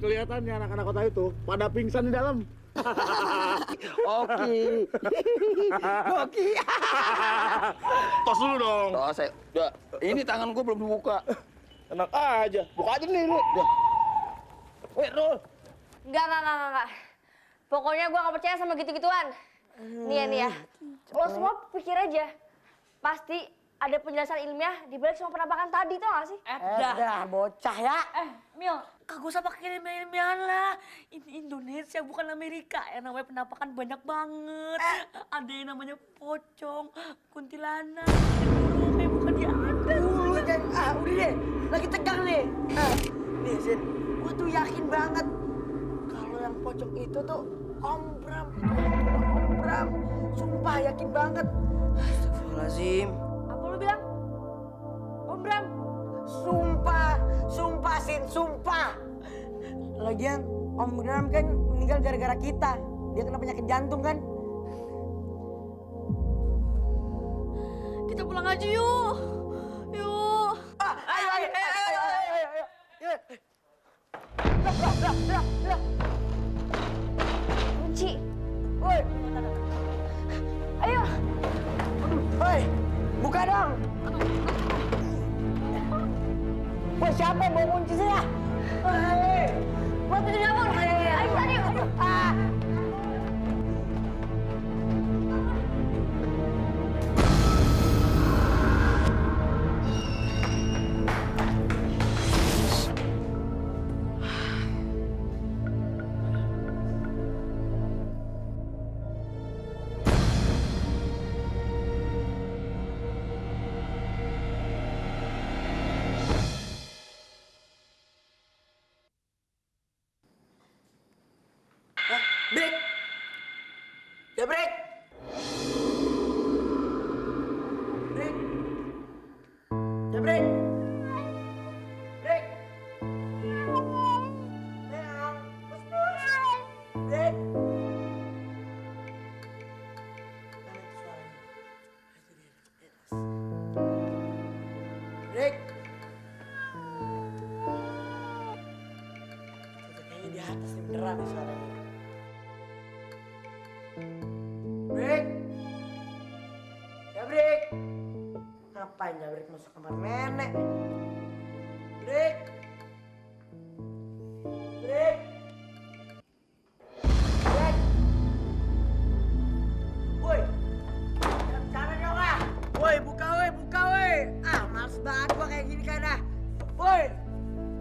Speaker 9: Kelihatannya anak-anak kota itu pada pingsan di dalam.
Speaker 10: Oke. Oke.
Speaker 9: Tos dulu dong.
Speaker 10: Tos, ini tangan gue belum dibuka.
Speaker 9: Enak aja. Buka aja nih lu. Weh, Rul.
Speaker 11: Enggak. Pokoknya gue gak percaya sama gitu-gituan. Nih ya. Lo semua pikir aja. Pasti ada penjelasan ilmiah di balik semua penampakan tadi, tau gak sih?
Speaker 1: Dah, bocah ya.
Speaker 6: Mil, kagak usah pakai ilmiah-ilmiahan lah. Ini Indonesia bukan Amerika. Yang namanya penampakan banyak banget. Ada yang namanya pocong, kuntilanak, kayak bukan dia ada.
Speaker 1: Udah deh, lagi tegang nih. Nih, Sin, gue tuh yakin banget kalau yang pocong itu tuh Om Bram. Om Bram, sumpah yakin banget.
Speaker 7: Astagfirullahaladzim.
Speaker 11: Apa lu bilang? Om Bram?
Speaker 1: Sumpah Sin, sumpah. Lagian Om Bram kan meninggal gara-gara kita. Dia kena penyakit jantung kan.
Speaker 3: Kita pulang aja yuk. Yuk.
Speaker 1: Ayo.
Speaker 11: Kunci. Woi. Ayo.
Speaker 1: Woi, buka dong. Woi, siapa yang bawa kunci saya?
Speaker 11: Buat pintu dapur. Ayo tadi.
Speaker 1: Break. Ya break. Break. Ya break. Break. Meong. Pus. Break. Mana itu suaranya? Itu dia. Break. Itu kayaknya di atas nih beneran nih suaranya. Break. Ya break. Ngapain ya break masuk kamar nenek? Break. Break. Break. Woi. Cara dong ah. Woi, buka woi. Ah, males banget gua kayak gini kan ah. Woi.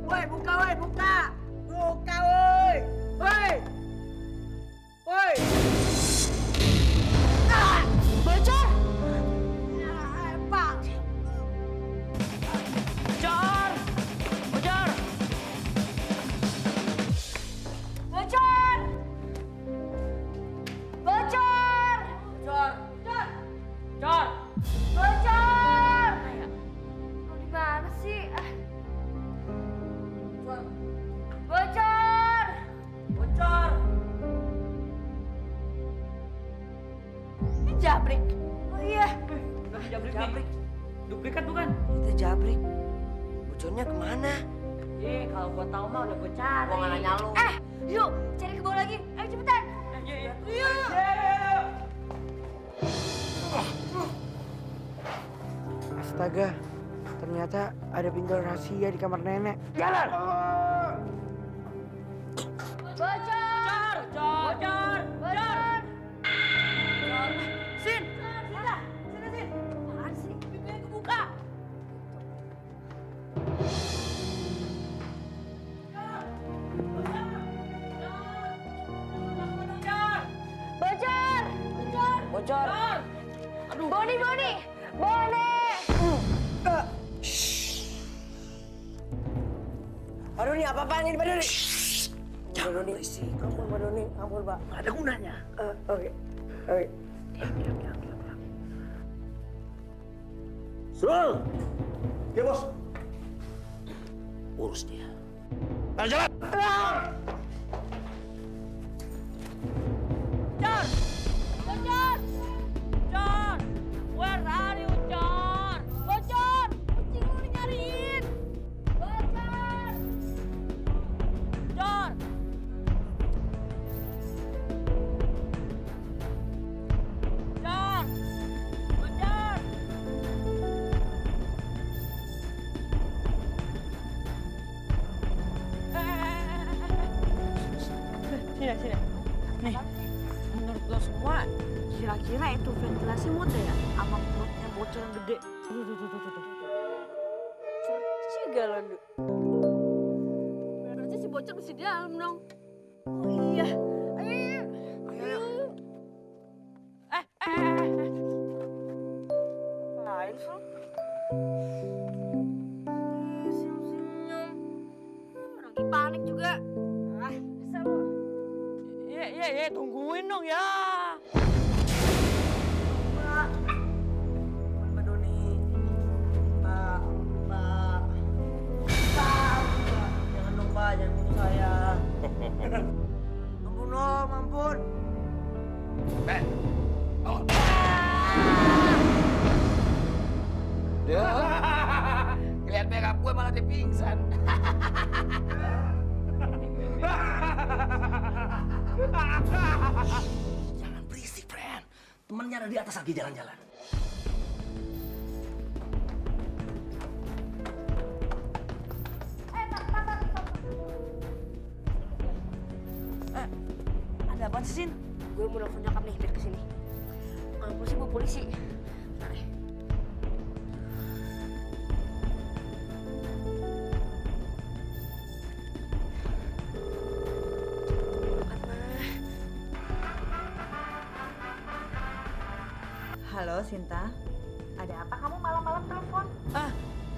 Speaker 1: Buka woi. Buka woi. Woi.
Speaker 11: Bocor.
Speaker 1: Pak.
Speaker 6: Bocor!
Speaker 11: Bocor. Lu di mana sih? Bocor. Ini jabrik. Oh iya.
Speaker 6: Jabrik. Duplikat bukan?
Speaker 7: Itu jabrik. Bocornya kemana?
Speaker 6: Kalau gua tahu mah udah gua cari.
Speaker 7: Gua nggak nanya lu.
Speaker 11: Yuk, cari ke bawah lagi. Ayo cepetan.
Speaker 6: Iya.
Speaker 1: Astaga, ternyata ada pintu rahasia di kamar nenek. Jalan!
Speaker 11: Bocor.
Speaker 6: Sin!
Speaker 11: Sini. Apaan sih?
Speaker 6: Pintunya kebuka.
Speaker 11: Bocor.
Speaker 6: Aduh.
Speaker 11: Boni.
Speaker 1: Pak Doni, apa-apaan ini Pak Doni?
Speaker 7: Jangan berisik.
Speaker 1: Ampun Pak Doni, ampun Pak.
Speaker 10: Nggak ada gunanya.
Speaker 1: Oke.
Speaker 10: Diam.
Speaker 9: Sul. Ya bos.
Speaker 8: Urus dia.
Speaker 9: Ayo jalan.
Speaker 6: John! Where are you, John?
Speaker 11: Bocor. Kucing lu nyariin. Bocor.
Speaker 6: Sini. Nih, menurut lo semua, kira-kira itu ventilasi muda ya? Sama perutnya bocor yang gede. Tuh.
Speaker 3: Ciga lo, Du. Berarti si bocor mesti di dalam dong. Oh iya. Ayo.
Speaker 6: Lain sih.
Speaker 3: Senyum-senyum. Lagi panik juga. Dasar lo.
Speaker 6: Iya, tungguin dong ya.
Speaker 1: Mbak Doni. Mbak. Jangan dong, Pak. Jangan bunuh saya. Ampun, Om. Ampun.
Speaker 8: Lihat makeup gue malah dia pingsan. Jangan berisik, friend. Temennya ada di atas lagi jalan-jalan.
Speaker 6: Ada apa sih, Sin?
Speaker 11: Gue mau nelfon nyokap nih, biar kesini. Kalau polisi, gue polisi.
Speaker 4: Halo, Sinta. Ada apa kamu malam-malam telepon?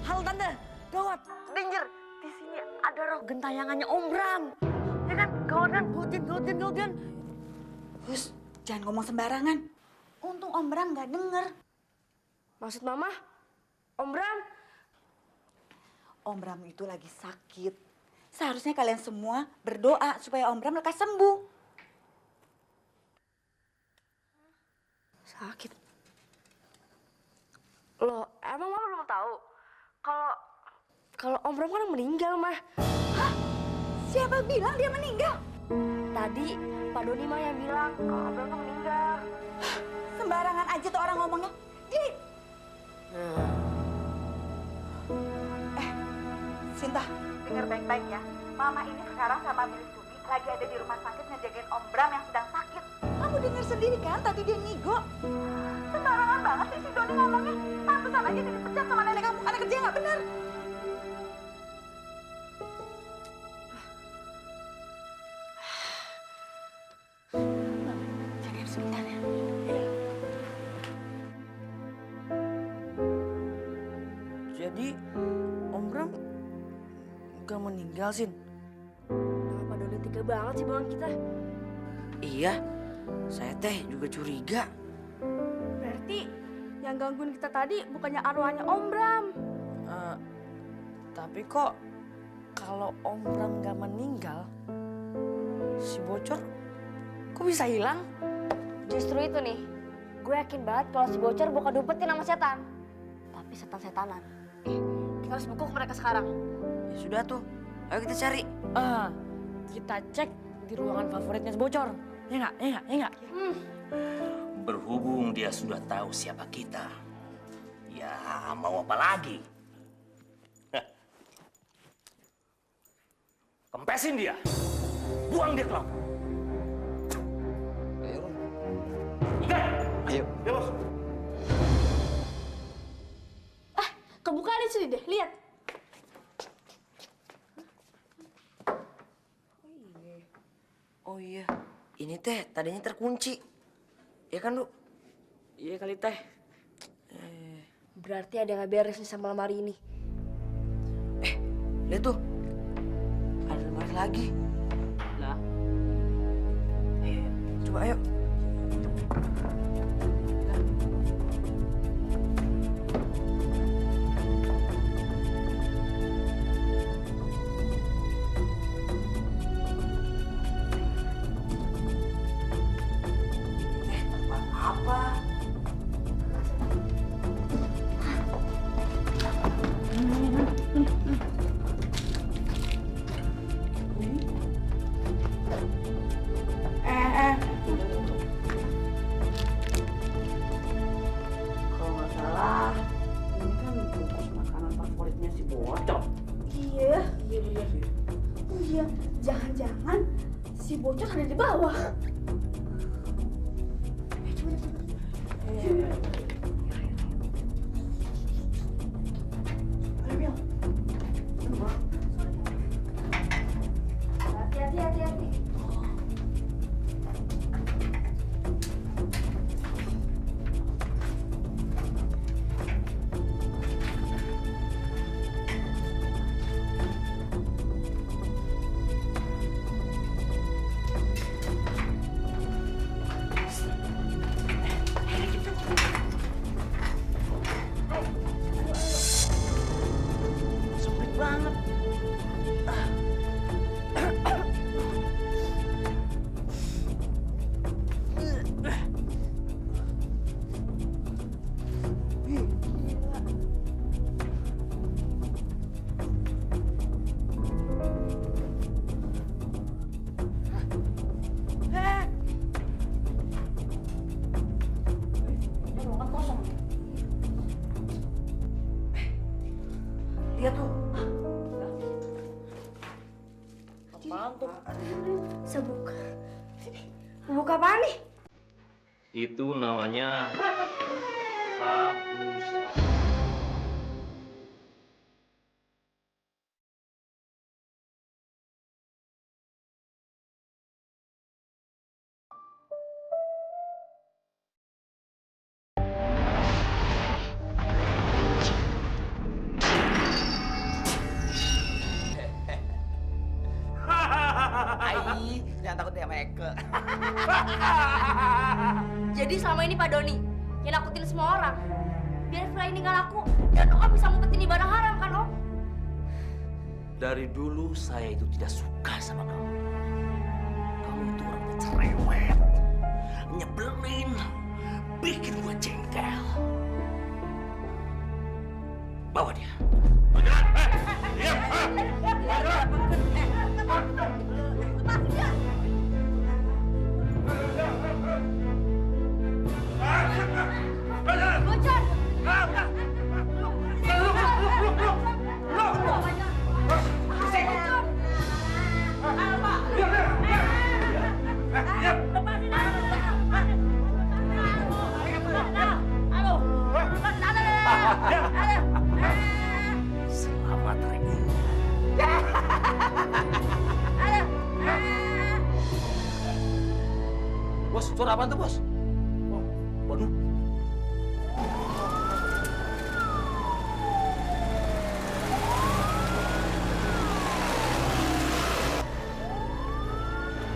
Speaker 6: Halo Tante, gawat, danger. Di sini ada roh gentayangannya Om Bram. Ya kan, gawat kan? Gawat.
Speaker 4: Hus, jangan ngomong sembarangan. Untung Om Bram nggak denger.
Speaker 11: Maksud Mama? Om Bram?
Speaker 4: Om Bram itu lagi sakit. Seharusnya kalian semua berdoa supaya Om Bram lekas sembuh.
Speaker 11: Sakit. Loh, emang Mama belum tahu? Kalau Om Bram kan meninggal, Mah.
Speaker 4: Hah? Siapa bilang dia meninggal?
Speaker 11: Tadi Pak Doni mah yang bilang kalau Om Bram tuh meninggal.
Speaker 4: Sembarangan aja tuh orang ngomongnya. Sinta, dengar baik-baik ya. Mama ini sekarang sama Billy Sumi lagi ada di rumah sakit ngejagain Om Bram yang sedang sakit. Kamu dengar sendiri kan tadi dia ngigo. Sembarangan banget sih si Doni ngomongnya. Pantesan aja dia dipecat sama nenek kamu karena kerja nggak benar. Jagain sebentar ya.
Speaker 6: Jadi, Om Bram gak meninggal, Sin?
Speaker 11: Kenapa Doni tega banget sih bohongin kita?
Speaker 6: Iya, saya teh juga curiga.
Speaker 3: Berarti yang gangguin kita tadi bukannya arwahnya Om Bram.
Speaker 6: Tapi kok kalau Om Bram gak meninggal, si bocor kok bisa hilang?
Speaker 11: Justru itu nih, gue yakin banget kalau si bocor bukan diumpetin sama setan. Tapi setan-setanan. Kita harus bukuk mereka sekarang.
Speaker 6: Ya sudah tuh, ayo kita cari. Kita cek di ruangan favoritnya si bocor. Ya nggak?
Speaker 8: Berhubung dia sudah tahu siapa kita, ya mau apa lagi? Kempesin dia, buang dia ke laut. Ayo, bos.
Speaker 3: Kebuka di sini deh, lihat.
Speaker 7: Oh iya, ini teh tadinya terkunci. Ya kan, Lu?
Speaker 6: Iya kali teh.
Speaker 11: Berarti ada yang nggak beres nih sama lemari ini.
Speaker 7: Lihat tuh, ada lemari lagi.
Speaker 6: Lah,
Speaker 7: Coba ayo. Apa?
Speaker 6: kalau nggak salah, ini kan bungkus makanan favoritnya si bocor.
Speaker 3: Iya. Oh iya, jangan-jangan
Speaker 11: Si bocor ada di bawah. Hati-hati.
Speaker 1: Sempit banget. Lihat tuh. Apaan tuh?
Speaker 11: Sabuk. Sabuk apaan nih?
Speaker 8: Itu namanya sabu.
Speaker 6: Ai, jangan takut ya Eke.
Speaker 11: Jadi selama ini Pak Doni yang nakutin semua orang. Biar villa ini nggak laku dan Om bisa ngumpetin di barang haram kan Om?
Speaker 8: Dari dulu saya itu tidak suka sama kamu. Kamu itu orangnya cerewet, nyebelin, bikin gua jengkel. Bawa dia.
Speaker 11: Bocor!
Speaker 8: Selamat Reni. Bos, suara apaan tuh bos? Waduh.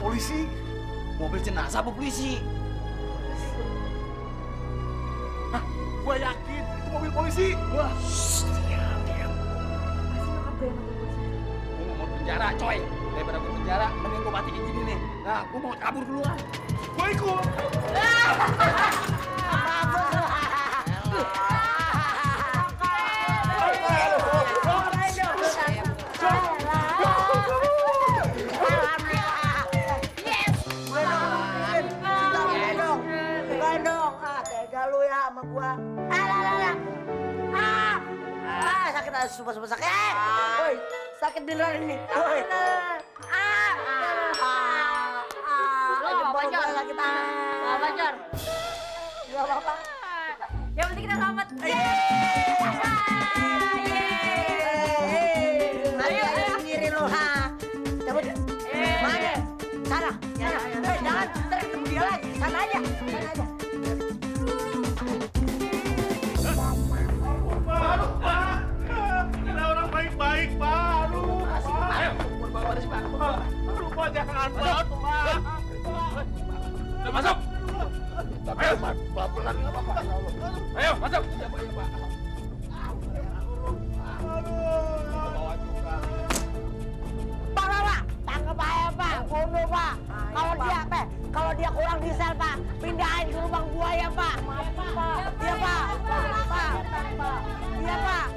Speaker 9: Polisi.
Speaker 10: Mobil jenazah apa polisi?
Speaker 9: Hah? Gua yakin itu mobil polisi. Wah.
Speaker 8: Diam.
Speaker 10: Gua mau penjara, coy. Daripada gua penjara, mending gua mati kayak gini nih. Nah, gua mau kabur duluan.
Speaker 9: Gua ikut.
Speaker 1: Bukan dong. Tega lu ya sama gua. Sakit aja, sumpah sakit. Woi, sakit beneran ini. Woi.
Speaker 11: Bocor.
Speaker 1: Gak apa-apa.
Speaker 11: Yang penting kita selamat.
Speaker 1: Ayo, sendiri lu, ha. Cabut. Mana? Sana. Jangan, ntar ketemu dia lagi. Sana aja.
Speaker 9: Aduh, Pak. Ada orang baik-baik, Pak. Aduh.
Speaker 10: Ayo, bawa sih, Pak.
Speaker 9: Aduh, Pak, jangan, Pak.
Speaker 10: Udah masuk.
Speaker 9: Ayo, Pak. Pelan-pelan, nggak apa-apa.
Speaker 10: Ayo, masuk.
Speaker 1: Pak. Tangkap aja, Pak. Bunuh, Pak. Kalau dia kurang di sel, Pak, pindahin ke lubang buaya, Pak. Iya, Pak. Iya, Pak.